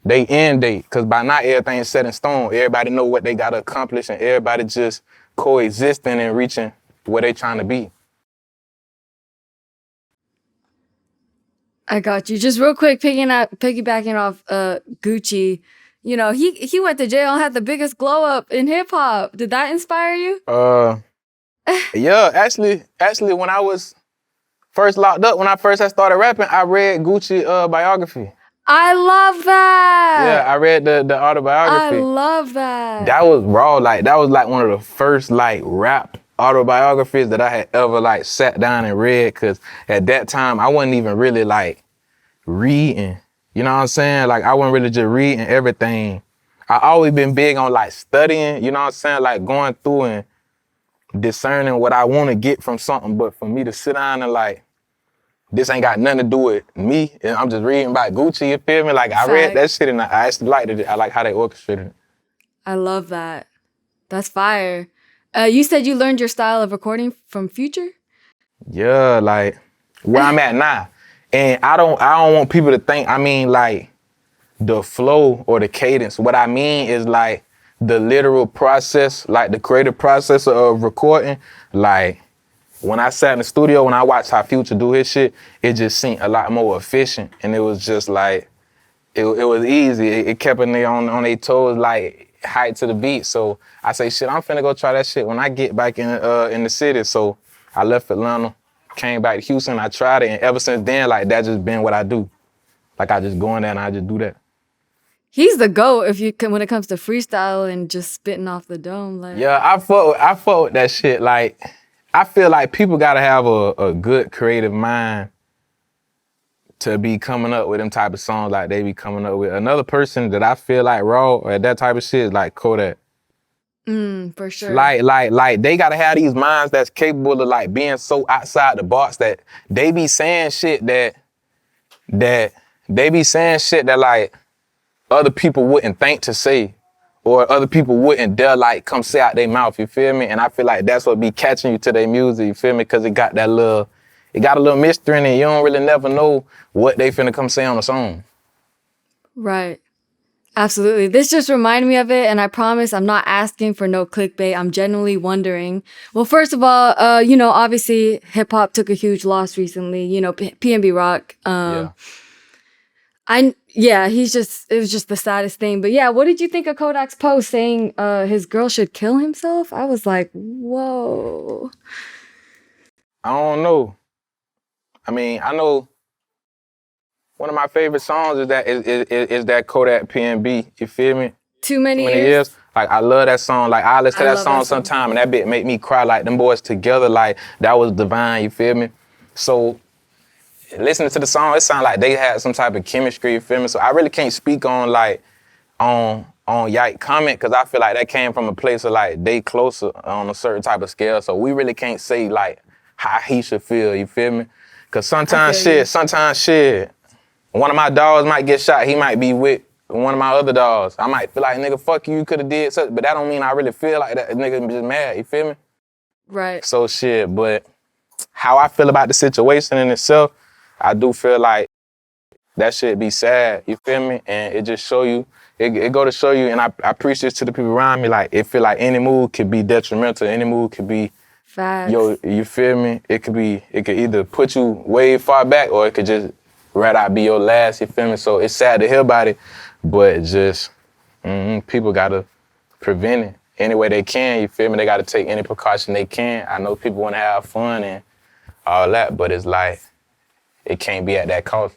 they end date, because by now everything's set in stone. Everybody know what they got to accomplish, and everybody just coexisting and reaching where they trying to be. I got you. Just real quick, piggybacking off Gucci. You know, he went to jail and had the biggest glow up in hip hop. Did that inspire you? Yeah, actually, when I was first locked up, when I first had started rapping, I read Gucci biography. I love that. Yeah, I read the autobiography. I love that. That was raw. Like, that was like one of the first like rap autobiographies that I had ever like sat down and read. Cause at that time I wasn't even really like reading. You know what I'm saying? Like, I wasn't really just reading everything. I always been big on like studying. You know what I'm saying? Like going through and discerning what I want to get from something. But for me to sit down and like, this ain't got nothing to do with me, and I'm just reading about Gucci, you feel me? Like, I read that shit and I actually liked it. I like how they orchestrated it. I love that. That's fire. You said you learned your style of recording from Future? Yeah, like where I'm at now. And I don't want people to think, I mean, like the flow or the cadence. What I mean is like the literal process, like the creative process of recording. Like, when I sat in the studio, when I watched how Future do his shit, it just seemed a lot more efficient. And it was just like, it was easy. It kept a nigga on their toes, like hype to the beat. So I say, shit, I'm finna go try that shit when I get back in the city. So I left Atlanta, came back to Houston, I tried it. And ever since then, like, that just been what I do. Like, I just go in there and I just do that. He's the GOAT when it comes to freestyle and just spitting off the dome. Like. Yeah, I fuck with that shit. Like, I feel like people gotta have a good creative mind to be coming up with them type of songs like they be coming up with. Another person that I feel like raw at that type of shit is like Kodak. For sure. Like they gotta have these minds that's capable of like being so outside the box that they be saying shit that like other people wouldn't think to say. Or other people wouldn't dare like come say out their mouth, you feel me? And I feel like that's what be catching you to their music, you feel me? Cause it got a little mystery in it. You don't really never know what they finna come say on a song. Right. Absolutely. This just reminded me of it, and I promise I'm not asking for no clickbait. I'm genuinely wondering. Well, first of all, you know, obviously hip hop took a huge loss recently. You know, PNB Rock. Yeah. It was just the saddest thing. But yeah, what did you think of Kodak's post saying his girl should kill himself? I was like, whoa. I don't know. I mean, I know one of my favorite songs is that Kodak PNB. You feel me? Too many years. Like, I love that song. Like, I listen to that song sometime and that bit make me cry. Like, them boys together, like, that was divine, you feel me? So, listening to the song, it sounded like they had some type of chemistry, you feel me? So I really can't speak on like on Yike comment, because I feel like that came from a place of like they closer on a certain type of scale. So we really can't say like how he should feel, you feel me? Because sometimes shit, one of my dogs might get shot, he might be with one of my other dogs. I might feel like, nigga, fuck you could have did something, but that don't mean I really feel like that nigga just mad, you feel me? Right. So shit, but how I feel about the situation in itself, I do feel like that shit be sad, you feel me? And it just show you, it go to show you, and I preach this to the people around me, like, it feel like any move could be detrimental, any move could be, facts. Yo, you feel me? It could either put you way far back or it could just right out be your last, you feel me? So it's sad to hear about it, but just, people gotta prevent it any way they can, you feel me? They gotta take any precaution they can. I know people wanna have fun and all that, but it's like, it can't be at that cost.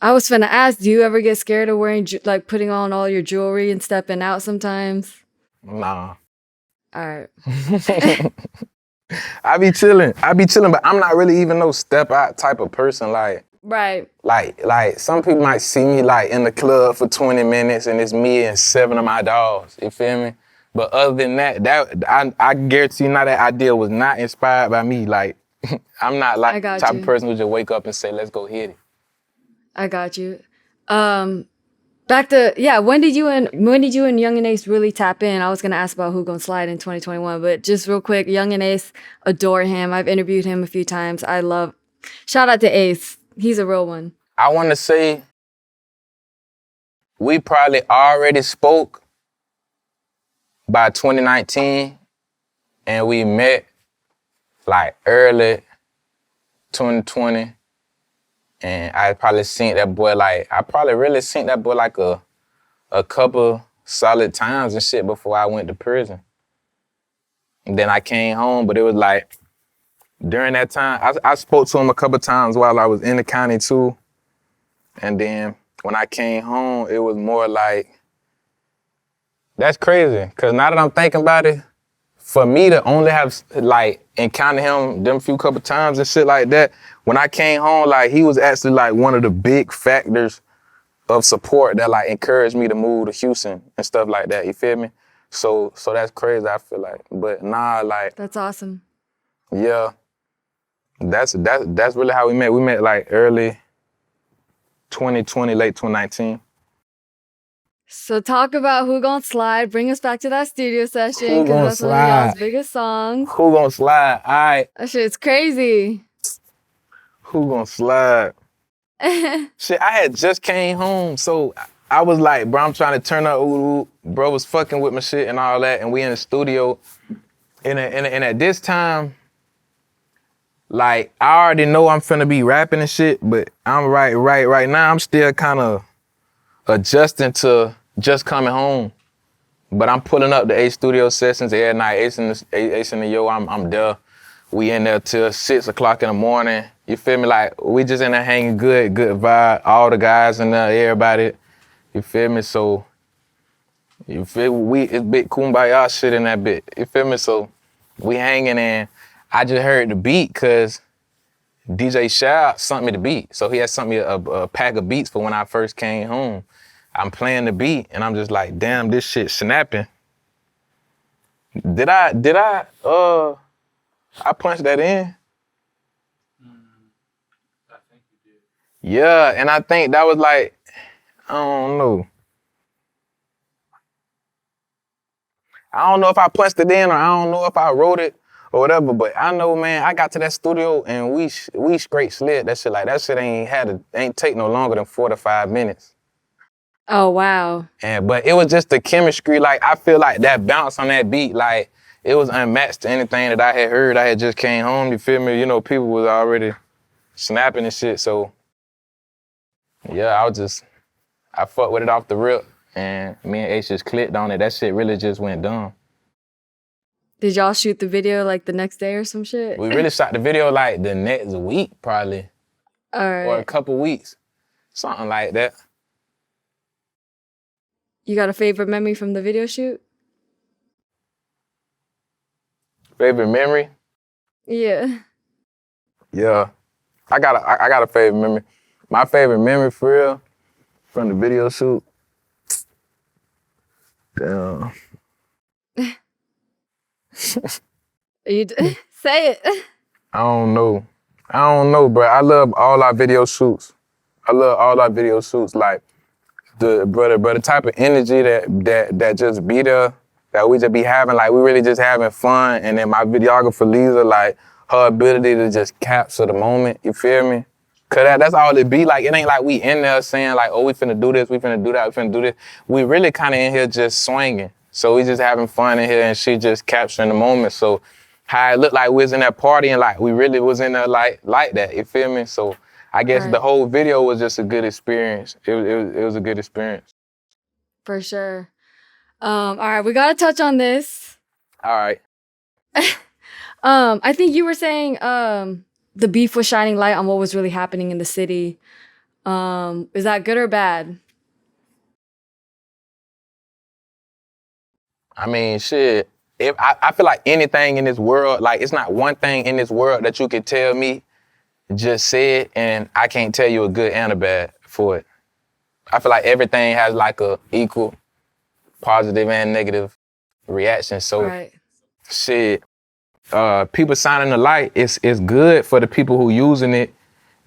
I was finna ask, do you ever get scared of wearing, like, putting on all your jewelry and stepping out sometimes? Nah. All right. I be chilling, but I'm not really even no step out type of person. Like, right. Like some people might see me like in the club for 20 minutes and it's me and 7 of my dogs. You feel me? But other than that, I guarantee you now that idea was not inspired by me. Like, I'm not like the type of person who just wake up and say, let's go hit it. I got you. Back to, when did you and Yungeen Ace really tap in? I was gonna ask about Who Gon' Slide in 2021, but just real quick, Yungeen Ace, adore him. I've interviewed him a few times. Shout out to Ace. He's a real one. I want to say we probably already spoke by 2019, and we met like early 2020. And I probably seen that boy like, I probably really seen that boy like a couple solid times and shit before I went to prison. And then I came home, but it was like, during that time, I spoke to him a couple times while I was in the county too. And then when I came home, it was more like, that's crazy. Cause now that I'm thinking about it, for me to only have like encountered him them few couple times and shit like that, when I came home, like he was actually like one of the big factors of support that like encouraged me to move to Houston and stuff like that. You feel me? So that's crazy, I feel like. But nah, like. That's awesome. Yeah. That's really how we met. We met like early 2020, late 2019. So talk about Who Gon' Slide. Bring us back to that studio session. Who Gon' That's one of y'all's Slide? biggest songs. Who Gon' Slide? All right. That shit's crazy. Who Gon' Slide? Shit, I had just came home, so I was like, bro, I'm trying to turn up. Ooh, bro was fucking with my shit and all that, and we in the studio. And at this time, like, I already know I'm finna be rapping and shit, but I'm right now, I'm still kind of adjusting to just coming home. But I'm pulling up the 8 studio sessions every night, Ace in the Yo, I'm there. We in there till 6 o'clock in the morning. You feel me? Like, we just in there hanging good vibe. All the guys in there, everybody. You feel me? So, you feel me? It's big kumbaya shit in that bit. You feel me? So, we hanging and I just heard the beat because DJ Shab sent me the beat. So he had sent me a pack of beats for when I first came home. I'm playing the beat and I'm just like, damn, this shit snapping. Did I punched that in? I think you did. Yeah, and I think that was like, I don't know. I don't know if I punched it in or I don't know if I wrote it or whatever, but I know, man, I got to that studio and we straight slid that shit. Like, that shit ain't take no longer than 4 to 5 minutes. Oh, wow. But it was just the chemistry. Like, I feel like that bounce on that beat, like, it was unmatched to anything that I had heard. I had just came home, you feel me? You know, people was already snapping and shit, so yeah, I fucked with it off the rip, and me and Ace just clicked on it. That shit really just went dumb. Did y'all shoot the video like the next day or some shit? We really shot the video like the next week, probably. All right. Or a couple weeks, something like that. You got a favorite memory from the video shoot? Favorite memory? Yeah. Yeah, I got a favorite memory. My favorite memory for real from the video shoot. Damn. Say it. I don't know, bro. I love all our video shoots. Like the type of energy that just be there, that we just be having, like we really just having fun. And then my videographer Lisa, like her ability to just capture the moment. You feel me? Cause that's all it be. Like, it ain't like we in there saying like, oh, we finna do this, we finna do that, we finna do this. We really kind of in here just swinging. So we just having fun in here, and she just capturing the moment. So how it looked like we was in that party and like we really was in there like that. You feel me? So I guess Right. the whole video was just a good experience. It was a good experience. For sure. All right, we gotta touch on this. All right. I think you were saying the beef was shining light on what was really happening in the city. Is that good or bad? I mean, shit. If I feel like anything in this world, like it's not one thing in this world that you could tell me, just say it, and I can't tell you a good and a bad for it. I feel like everything has like a equal positive and negative reaction. So Right. shit, people shining the light, it's good for the people who using it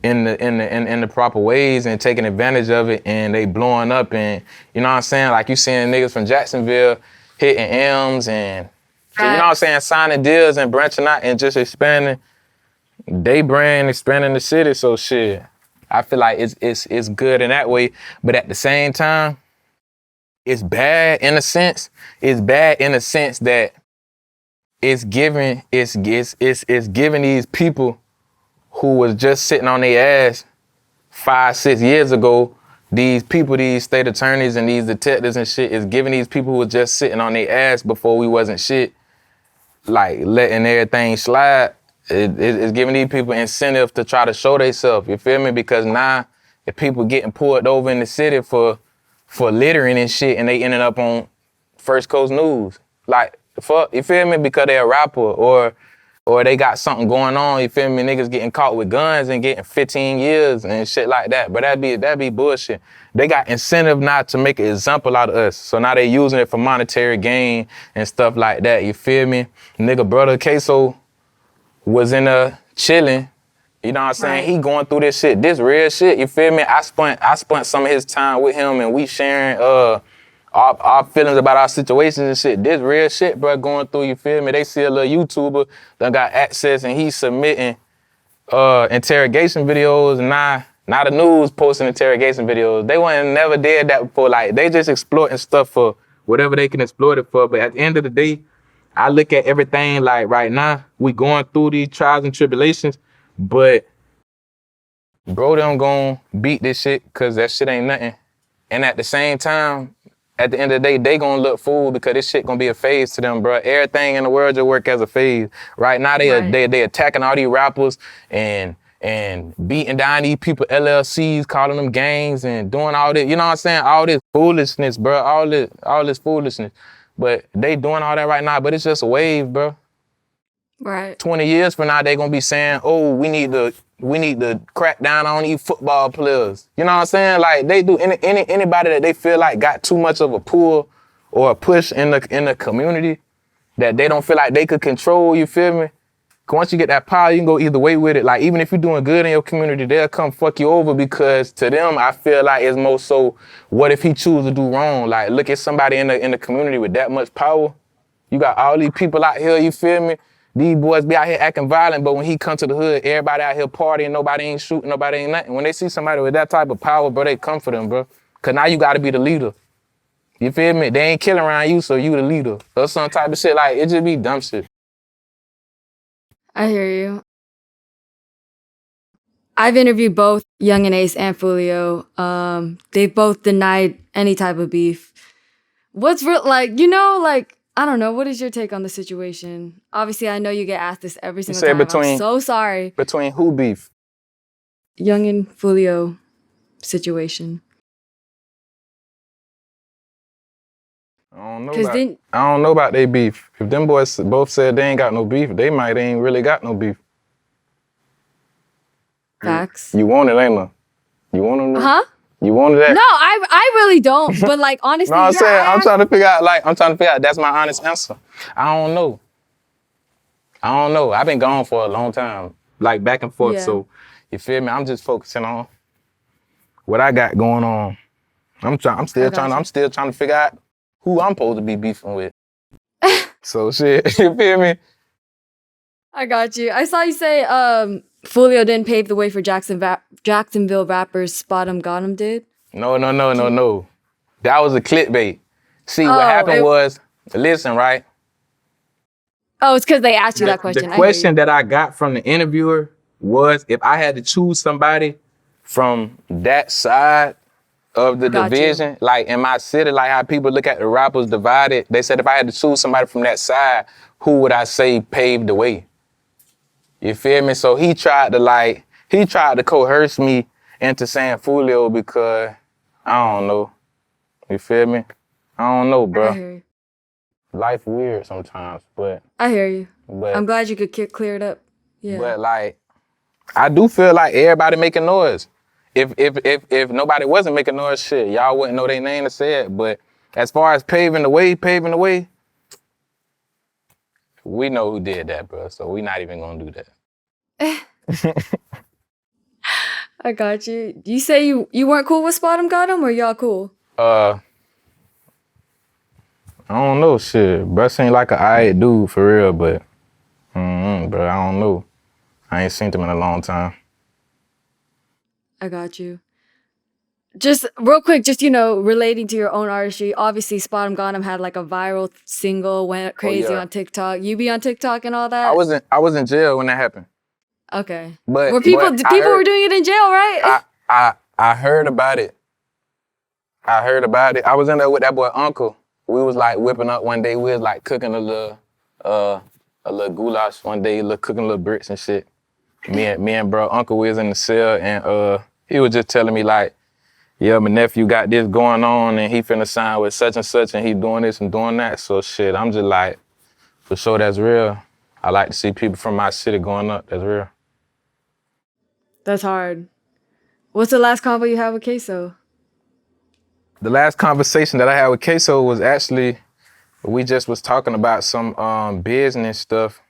in the proper ways and taking advantage of it, and they blowing up, and you know what I'm saying? Like, you seeing niggas from Jacksonville hitting M's and you know what I'm saying, signing deals and branching out and just expanding they brand, expanding the city. So shit, I feel like it's good in that way, but at the same time, it's bad in a sense. It's bad in a sense that it's giving these people who was just sitting on their ass 5-6 years ago, these people, these state attorneys and these detectives and shit, is giving these people who was just sitting on their ass before we wasn't shit, like letting everything slide. It's giving these people incentive to try to show themselves, you feel me? Because now, if people getting pulled over in the city for littering and shit, and they ended up on First Coast News, like, fuck, you feel me? Because they're a rapper, or they got something going on, you feel me? Niggas getting caught with guns and getting 15 years and shit like that. But that'd be bullshit. They got incentive now to make an example out of us. So now they using it for monetary gain and stuff like that, you feel me? Nigga brother Ksoo was in chilling, you know what I'm saying? Right. He going through this shit, this real shit, you feel me? I spent some of his time with him, and we sharing our feelings about our situations and shit. This real shit, bro, going through, you feel me? They see a little YouTuber that got access, and he's submitting interrogation videos, and now the news posting interrogation videos. They never did that before. Like, they just exploiting stuff for whatever they can exploit it for. But at the end of the day, I look at everything like right now, we going through these trials and tribulations, but bro, them gonna beat this shit because that shit ain't nothing. And at the same time, at the end of the day, they gonna look fool because this shit gonna be a phase to them, bro. Everything in the world just work as a phase. Right now, they attacking all these rappers and beating down these people, LLCs, calling them gangs and doing all this, you know what I'm saying? All this foolishness, bro. All this foolishness. But they doing all that right now, but it's just a wave, bro. Right. 20 years from now, they gonna be saying, oh, we need to crack down on these football players. You know what I'm saying? Like, they do anybody that they feel like got too much of a pull or a push in the community that they don't feel like they could control, you feel me? Once you get that power, you can go either way with it. Like, even if you're doing good in your community, they'll come fuck you over because to them, I feel like it's more so, what if he choose to do wrong? Like, look at somebody in the community with that much power. You got all these people out here, you feel me? These boys be out here acting violent, but when he come to the hood, everybody out here partying, nobody ain't shooting, nobody ain't nothing. When they see somebody with that type of power, bro, they come for them, bro. Cause now you gotta be the leader. You feel me? They ain't killing around you, so you the leader. Or some type of shit, like, it just be dumb shit. I hear you. I've interviewed both Yungeen Ace and Fulio. They've both denied any type of beef. What's real, like, you know, like, I don't know. What is your take on the situation? Obviously, I know you get asked this every single time. I'm so sorry. Between who beef? Yungeen Fulio situation. I don't know about they beef. If them boys both said they ain't got no beef, they might ain't really got no beef. Facts. You want it, ain't you? You want it? Huh? You wanted that? No, I really don't. But like, honestly, no, I'm saying I'm trying to figure out. That's my honest answer. I don't know. I've been gone for a long time, like back and forth. Yeah. So you feel me? I'm just focusing on what I got going on. I'm still trying to figure out who I'm supposed to be beefing with. So shit, you feel me? I got you. I saw you say Fulio didn't pave the way for Jacksonville rappers Spot 'em Got 'em did? No. That was a clickbait. See, what happened was, listen, right? Oh, it's because they asked you that question. The question that I got from the interviewer was, if I had to choose somebody from that side of the division, like in my city, like how people look at the rappers divided, they said if I had to choose somebody from that side, who would I say paved the way? You feel me? So he tried to coerce me into saying Fulio because, I don't know. You feel me? I don't know, bro. I hear you. Life weird sometimes, but... I hear you. But I'm glad you could clear it up. Yeah. But like, I do feel like everybody making noise. If nobody wasn't making noise, shit, y'all wouldn't know their name to say it. But as far as paving the way, we know who did that, bro. So we not even gonna do that. I got you. You say you weren't cool with Spot 'em Got 'em, or y'all cool? I don't know, shit. Bro seemed like an alright dude for real, but bro, I don't know. I ain't seen him in a long time. I got you. Just real quick, just, relating to your own artistry, obviously Spot 'em Got 'em had like a viral single, went Oh crazy yeah. on TikTok. You be on TikTok and all that? I was in jail when that happened. Okay. But Were people I were heard doing it in jail, right? I heard about it. I heard about it. I was in there with that boy Uncle. We was like whipping up one day. We was like cooking a little goulash one day, cooking little bricks and shit. Me and bro Uncle was in the cell and he was just telling me like, yeah, my nephew got this going on and he finna sign with such and such and he doing this and doing that. So shit, I'm just like, for sure that's real. I like to see people from my city going up. That's real. That's hard. What's the last convo you had with Ksoo? The last conversation that I had with Ksoo was actually, we just was talking about some business stuff.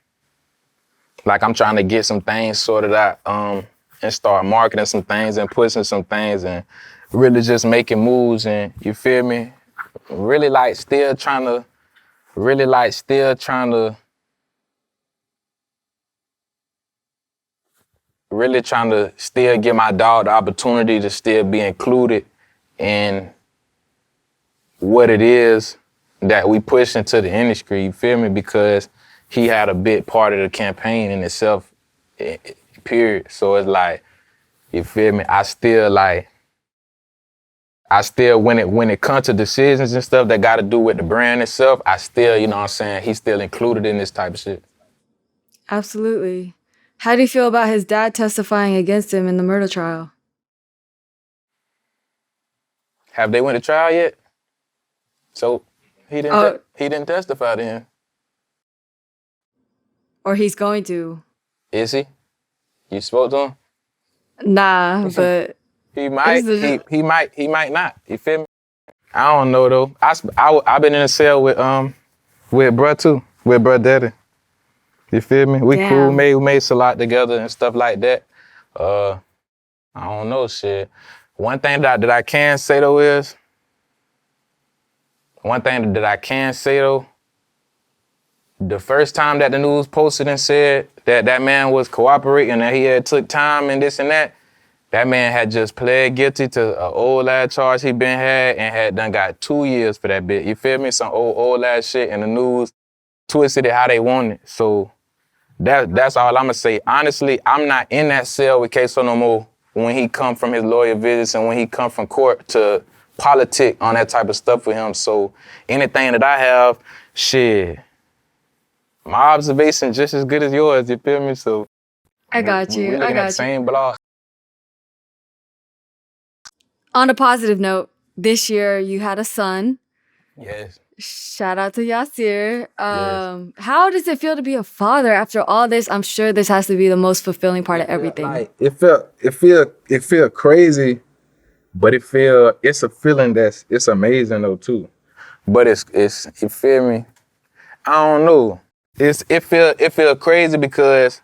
Like I'm trying to get some things sorted out and start marketing some things and pushing some things and really just making moves and, you feel me? Really trying to still give my dog the opportunity to still be included in what it is that we push into the industry, you feel me? Because he had a big part of the campaign in itself, period. So it's like, you feel me? I still when it comes to decisions and stuff that got to do with the brand itself, I still, you know what I'm saying, he's still included in this type of shit. Absolutely. How do you feel about his dad testifying against him in the murder trial? Have they went to trial yet? So he didn't testify to him. Or he's going to. Is he? You spoke to him? Nah, but He might not. You feel me? I don't know though. I've been in a cell with bruh too, with bruh daddy. You feel me? We cool, we made a lot together and stuff like that. I don't know, shit. One thing that I can say though, the first time that the news posted and said that man was cooperating, that he had took time and this and that man had just pled guilty to an old ass charge he been had and had done got 2 years for that bit. You feel me? Some old ass shit in the news, twisted it how they want it. So that's all I'ma say. Honestly, I'm not in that cell with Ksoo no more when he come from his lawyer visits and when he come from court to politic on that type of stuff with him. So anything that I have, shit, my observation just as good as yours, you feel me? So I got you. we looking at the same blog. On a positive note, this year you had a son. Yes. Shout out to Yasir. Yes. How does it feel to be a father after all this? I'm sure this has to be the most fulfilling part of everything. Like, it feel crazy, but it's a feeling it's amazing though too. But it's you feel me? I don't know. It feel crazy because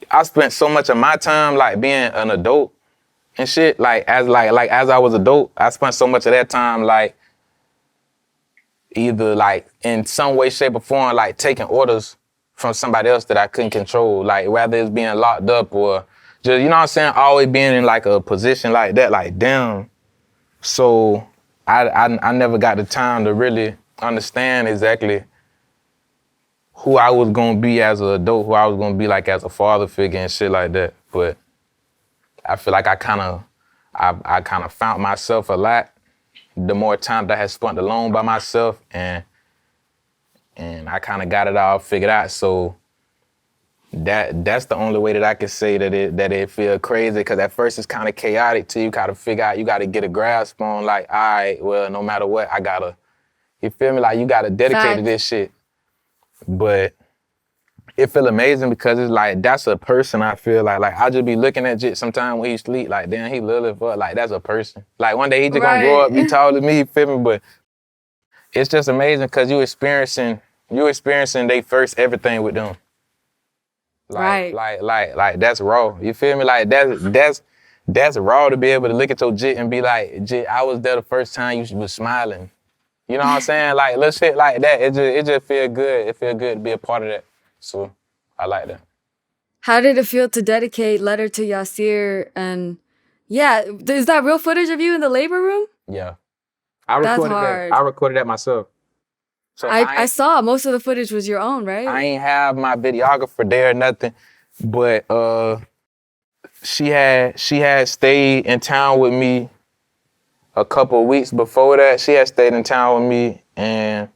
I spent so much of my time like being an adult and shit. As I was adult, I spent so much of that time like either like in some way, shape, or form, like taking orders from somebody else that I couldn't control. Like whether it's being locked up or just, you know what I'm saying, always being in like a position like that, like damn. So I never got the time to really understand exactly who I was gonna be as an adult, who I was gonna be like as a father figure and shit like that. But I feel like I kind of found myself a lot the more time that I had spent alone by myself, and I kind of got it all figured out. So that's the only way that I can say that it feel crazy, because at first it's kind of chaotic till you gotta figure out, you gotta get a grasp on like, all right, well, no matter what, I gotta, you feel me? Like you gotta dedicate to this shit. But it feel amazing because it's like, that's a person. I feel like I just be looking at Jit sometimes when he sleep, like, damn, he little fuck, like that's a person. Like one day he just gonna grow up, be taller than me, you feel me? But it's just amazing because you experiencing they first everything with them. Like that's raw. You feel me? Like that's raw to be able to look at your Jit and be like, Jit, I was there the first time you was smiling. You know what I'm saying? Like little shit like that. It just feel good. It feel good to be a part of that. So I like that. How did it feel to dedicate Letter to Yasir and, Yeah, is that real footage of you in the labor room? Yeah. I That's recorded that. hard. I recorded that myself. So I saw most of the footage was your own, right? I ain't have my videographer there or nothing, but she had stayed in town with me a couple of weeks before that. She had stayed in town with me and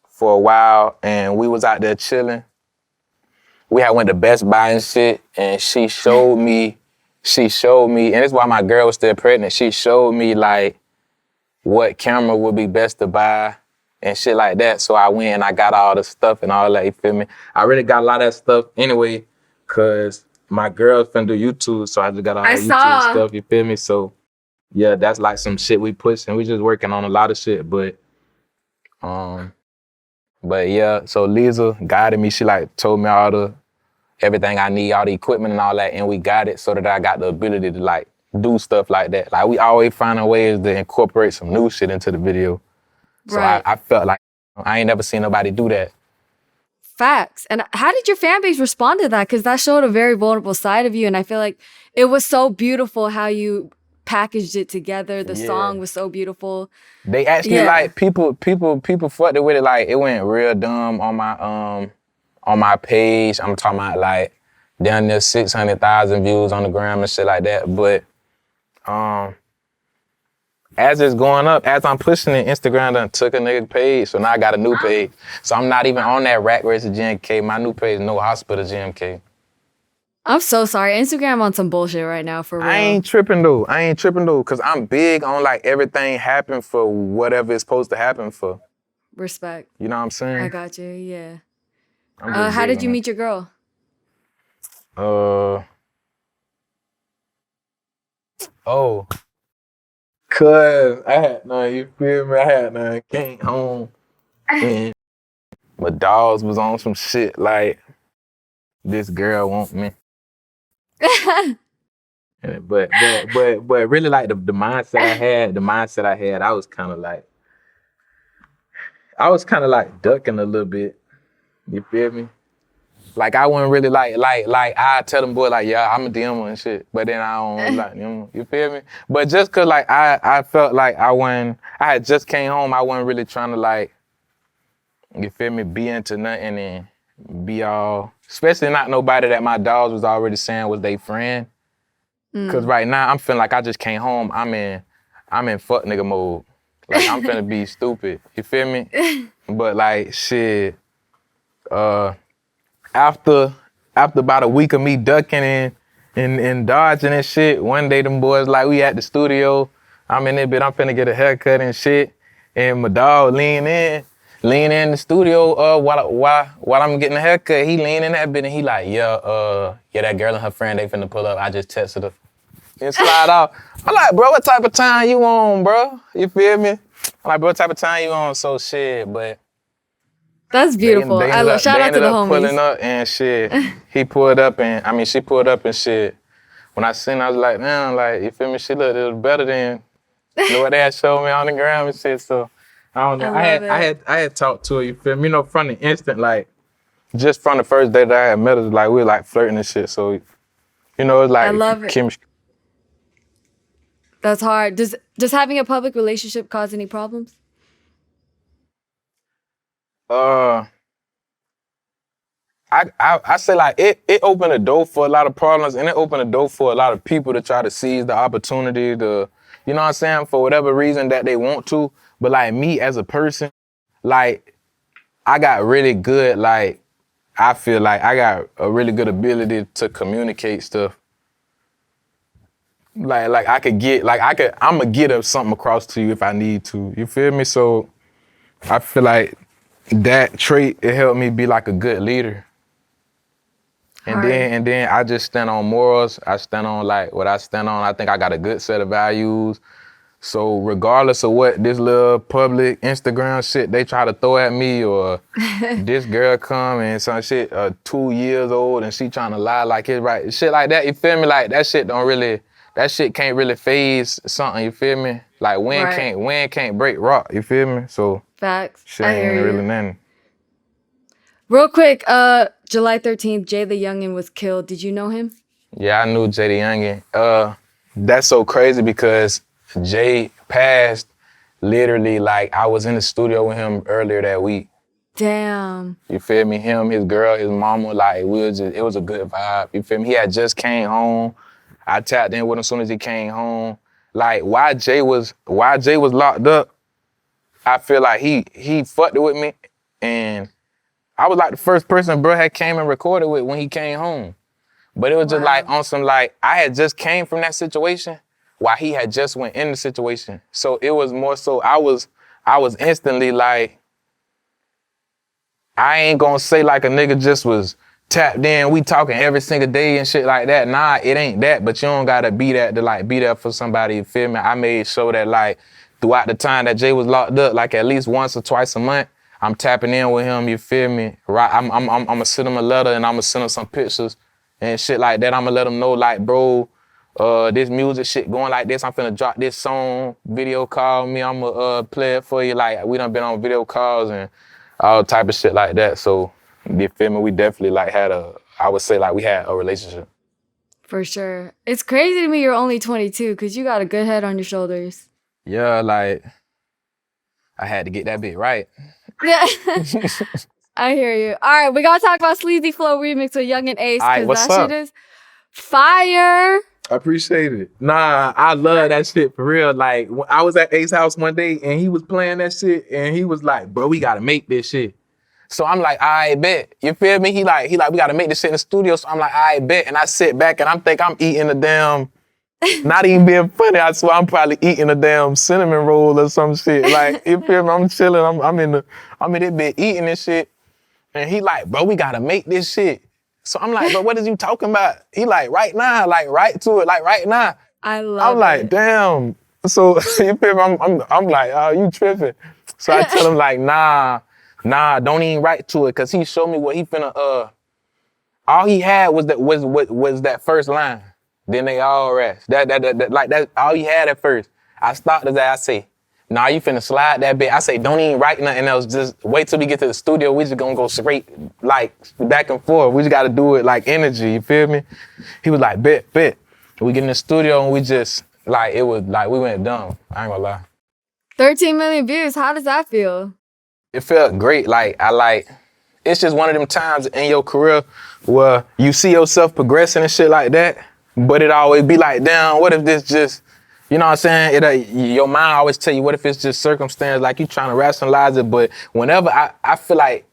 for a while, and we was out there chilling. We had went to Best Buy and shit, and she showed me, and this is why my girl was still pregnant. She showed me like what camera would be best to buy and shit like that. So I went and I got all the stuff and all that, you feel me? I really got a lot of that stuff anyway, cause my girl's finna do YouTube, so I just got all that YouTube stuff, you feel me? So yeah, that's like some shit we pushing. We just working on a lot of shit, but yeah, so Lisa guided me. She like told me everything I need, all the equipment and all that, and we got it so that I got the ability to like do stuff like that. Like we always finding ways to incorporate some new shit into the video. So I felt like I ain't never seen nobody do that. Facts. And how did your fan base respond to that? Because that showed a very vulnerable side of you, and I feel like it was so beautiful how you packaged it together. The song was so beautiful. They actually like people fucked with it. Like it went real dumb on my page. I'm talking about like down there 600,000 views on the gram and shit like that. But as it's going up, as I'm pushing it, Instagram done took a nigga page. So now I got a new page. So I'm not even on that Rat Race of GMK. My new page, No Hospital GMK. I'm so sorry. Instagram on some bullshit right now, for real. I ain't tripping though, because I'm big on like everything happen for whatever it's supposed to happen for. Respect. You know what I'm saying? I got you, yeah. How did you meet your girl? Cause I had none, you feel me? I had none, came home and my dogs was on some shit like, this girl want me. but really like the mindset I had, I was kind of like ducking a little bit. You feel me? Like I wouldn't really like I tell them boy like, yeah, I'm a DM and shit, but then I don't like them. You feel me? But just cause like I felt like I had just came home, I wasn't really trying to like, you feel me, be into nothing and be all, especially not nobody that my dogs was already saying was they friend. Cause right now I'm feeling like I just came home. I'm in fuck nigga mode. Like I'm finna be stupid. You feel me? But like shit, after about a week of me ducking and dodging and shit, one day them boys like we at the studio. I'm in there, bitch. I'm finna get a haircut and shit. And my dog lean in the studio while I'm getting a haircut. He lean in that bitch and he like, yeah, that girl and her friend, they finna pull up. I just texted her. And slide off. I'm like, bro, what type of time you on, bro? You feel me? I'm like, bro, what type of time you on? So shit, but that's beautiful. Shout out to the homies. Pulling up and shit. He pulled up and she pulled up and shit. When I seen, I was like, man, like, you feel me? She looked a little better than what they had showed me on the ground and shit. So I don't know. I had talked to her. You feel me? You know, from the instant, like, just from the first day that I had met her, like we were like flirting and shit. So, you know, it's like I love it. chemistry. That's hard. Does having a public relationship cause any problems? I say like it opened the door for a lot of problems and it opened the door for a lot of people to try to seize the opportunity to, you know what I'm saying, for whatever reason that they want to. But like me as a person, like I got really good, like I feel like I got a really good ability to communicate stuff. Like I'ma get something across to you if I need to. You feel me? So I feel like that trait, it helped me be like a good leader. And then I just stand on morals. I stand on like what I stand on. I think I got a good set of values. So regardless of what this little public Instagram shit they try to throw at me, or this girl come and some shit 2 years old and she trying to lie like it's right, shit like that, you feel me? Like that shit can't really phase something, you feel me? Like wind can't break rock, you feel me? So facts. Shit ain't really nothing. Real quick, July 13th, JayDaYoungan was killed. Did you know him? Yeah, I knew JayDaYoungan. That's so crazy because Jay passed literally like I was in the studio with him earlier that week. Damn. You feel me? Him, his girl, his mama, like it was a good vibe. You feel me? He had just came home. I tapped in with him as soon as he came home. Like why Jay was locked up, I feel like he fucked it with me, and I was like the first person bro had came and recorded with when he came home. But it was just like on some like I had just came from that situation while he had just went in the situation. So it was more so I was instantly like, I ain't gonna say like a nigga just was tapped in, we talking every single day and shit like that. Nah, it ain't that, but you don't gotta be that to like be there for somebody, you feel me? I made sure that like throughout the time that Jay was locked up, like at least once or twice a month, I'm tapping in with him, you feel me? Right, I'm gonna send him a letter and I'm gonna send him some pictures and shit like that. I'm gonna let him know like, bro, this music shit going like this. I'm finna drop this song, video call me, I'm gonna play it for you. Like we done been on video calls and all type of shit like that. So you feel me? We definitely like I would say like we had a relationship. For sure. It's crazy to me you're only 22 because you got a good head on your shoulders. Yeah, like I had to get that bit right. Yeah. I hear you. All right, we gotta talk about Sleazy Flow remix with Yungeen Ace because that shit is fire. I appreciate it. Nah, I love that shit for real. Like, when I was at Ace's house one day and he was playing that shit and he was like, bro, we gotta make this shit. So I'm like, I bet. You feel me? He like, we gotta make this shit in the studio. So I'm like, I bet. And I sit back and I'm eating a damn, not even being funny, I swear I'm probably eating a damn cinnamon roll or some shit. Like, you feel me? I'm chilling, I'm in that bit eating this shit. And he like, bro, we gotta make this shit. So I'm like, bro, what is you talking about? He like, right now, like right to it, like right now. I love I'm like, it. damn. So you feel me? I'm like, oh, you tripping. So I tell him like, nah, don't even write to it, cause he showed me what he finna all he had was that first line. Then they all rest. That all he had at first. I stopped his ass, I say, nah, you finna slide that bit. I say, don't even write nothing else. Just wait till we get to the studio. We just gonna go straight, like, back and forth. We just gotta do it like energy, you feel me? He was like, bet. We get in the studio and we just, like, it was like, we went dumb. I ain't gonna lie. 13 million views. How does that feel? It felt great. It's just one of them times in your career where you see yourself progressing and shit like that, but it always be like, damn, what if this just, you know what I'm saying? Your mind always tell you, what if it's just circumstance, like you trying to rationalize it, but whenever I feel like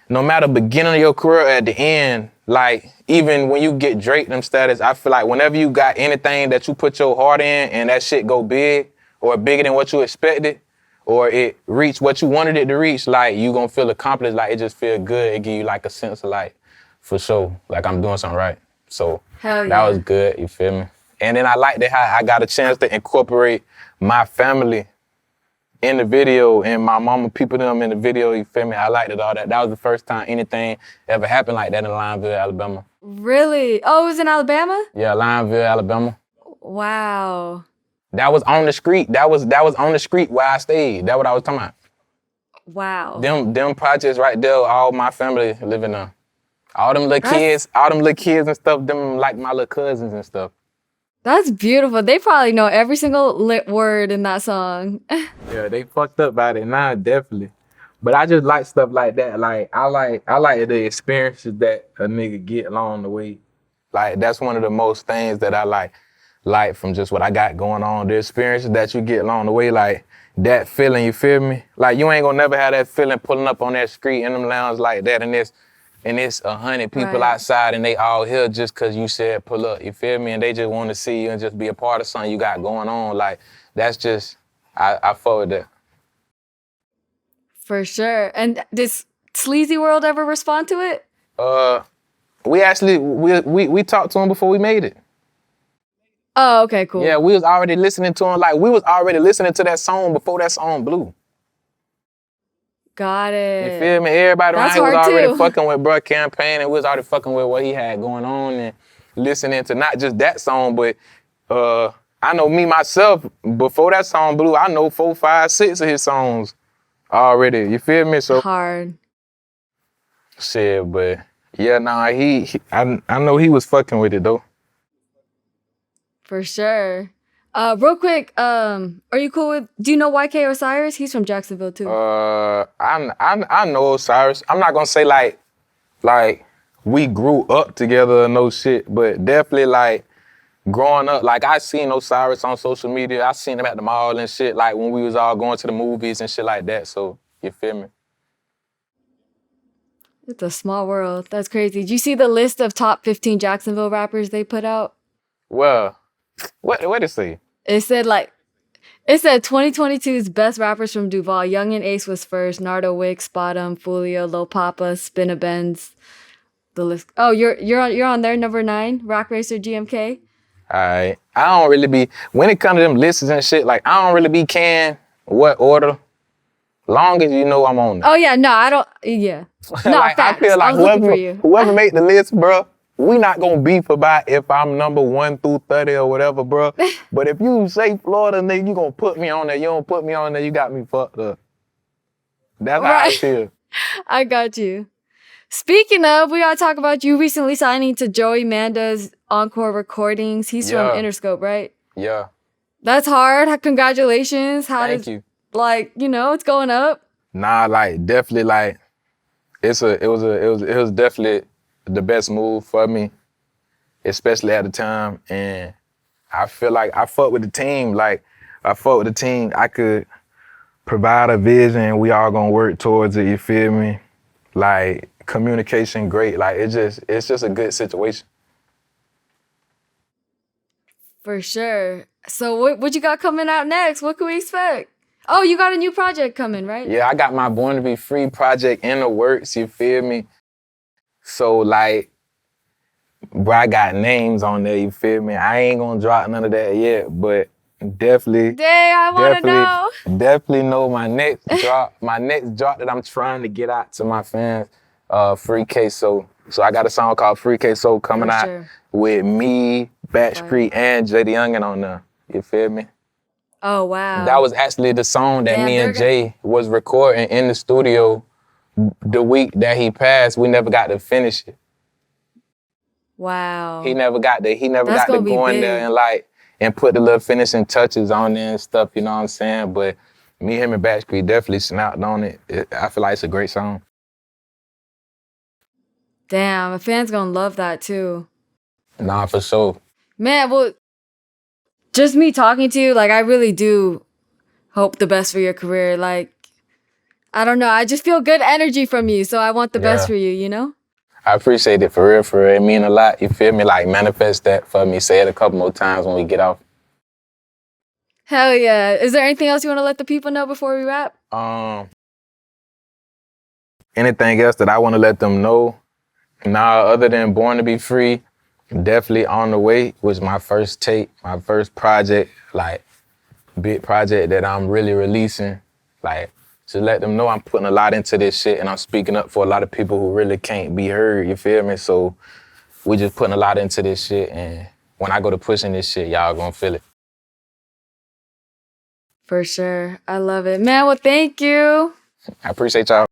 no matter beginning of your career or at the end, like even when you get Drake them status, I feel like whenever you got anything that you put your heart in and that shit go big or bigger than what you expected, or it reached what you wanted it to reach, like you gonna feel accomplished, like it just feel good. It give you like a sense of like, for sure, like I'm doing something right. So Hell yeah. That was good, you feel me? And then I liked it how I got a chance to incorporate my family in the video and my mama people them in the video, you feel me? I liked it all that. That was the first time anything ever happened like that in Lineville, Alabama. Really? Oh, it was in Alabama? Yeah, Lineville, Alabama. Wow. That was on the street. That was on the street where I stayed. That's what I was talking about. Wow. Them projects right there, all my family living there. All them little kids and stuff, them like my little cousins and stuff. That's beautiful. They probably know every single lit word in that song. Yeah, they fucked up about it. Nah, definitely. But I just like stuff like that. Like I like the experiences that a nigga get along the way. Like that's one of the most things that I like from just what I got going on. The experiences that you get along the way, like that feeling, you feel me? Like you ain't gonna never have that feeling pulling up on that street in them lounges like that and it's 100 people outside and they all here just cause you said pull up, you feel me? And they just wanna see you and just be a part of something you got going on. Like that's just, I fuck with that. For sure. And did Sleazy World ever respond to it? We actually, we talked to him before we made it. Oh, okay, cool. Yeah, we was already listening to him. Like, we was already listening to that song before that song blew. Got it. You feel me? Everybody around That's here was hard already too. fucking with Bruh Campaign, and we was already fucking with what he had going on and listening to not just that song, but I know me, myself, before that song blew, I know 4, 5, 6 of his songs already. You feel me? So hard. Shit, but yeah, nah, I know he was fucking with it, though. For sure. Real quick, are you cool with? Do you know YK Osiris? He's from Jacksonville too. I know Osiris. I'm not gonna say like we grew up together or no shit, but definitely like growing up, like I seen Osiris on social media. I seen him at the mall and shit, like when we was all going to the movies and shit like that. So you feel me? It's a small world. That's crazy. Did you see the list of top 15 Jacksonville rappers they put out? Well, what did it say? It said 2022's best rappers from Duval. Yungeen Ace was first. Nardo Wick, Spotum, Fulio, Lil Papa, Spinna Benz. The list. Oh, you're on there, number 9, Rock Racer GMK. Alright. I don't really be when it comes to them lists and shit, like I don't really be caring what order. Long as you know I'm on there. Oh yeah, no, I don't. Yeah, no, like, facts. I feel like for you. whoever make the list, bro, we not gonna beef about if I'm number 1 through 30 or whatever, bro. But if you say Florida, nigga, you gonna put me on there. You don't put me on there, you got me fucked up. That's how I feel. I got you. Speaking of, we gotta talk about you recently signing to Joey Manda's Encore Recordings. He's from Interscope, right? Yeah. That's hard. Congratulations. Thank you. Like, it's going up. Nah, like definitely like it was definitely the best move for me, especially at the time. And I feel like I fuck with the team. Like I fuck with the team. I could provide a vision. We all gonna work towards it. You feel me? Like communication, great. Like it's just a good situation. For sure. So what you got coming out next? What can we expect? Oh, you got a new project coming, right? Yeah, I got my Born to Be Free project in the works, you feel me? So, like, bro, I got names on there, you feel me? I ain't gonna drop none of that yet, but definitely. Dang, I wanna know. Definitely know my next drop. My next drop that I'm trying to get out to my fans, Free Ksoo. So I got a song called Free Ksoo coming out with me, Backstreet, and JayDaYoungan on there. You feel me? Oh, wow. That was actually the song that me and Jay was recording in the studio the week that he passed. We never got to finish it. Wow. He never got to go in there and put the little finishing touches on there and stuff, you know what I'm saying? But me, him, and Backstreet definitely snapped on it. I feel like it's a great song. Damn, a fan's gonna love that too. Nah, for sure. Man, well, just me talking to you, like, I really do hope the best for your career. Like, I don't know. I just feel good energy from you, so I want the best for you, you know? I appreciate it, for real, for real. It mean a lot, you feel me? Like, manifest that for me. Say it a couple more times when we get off. Hell yeah. Is there anything else you want to let the people know before we wrap? Anything else that I want to let them know? Nah, other than Born to Be Free, definitely On the Way was my first tape, my first project, like, big project that I'm really releasing. Like, to let them know I'm putting a lot into this shit and I'm speaking up for a lot of people who really can't be heard, you feel me? So we just putting a lot into this shit, and when I go to pushing this shit, y'all gonna feel it. For sure. I love it. Man, well, thank you. I appreciate y'all.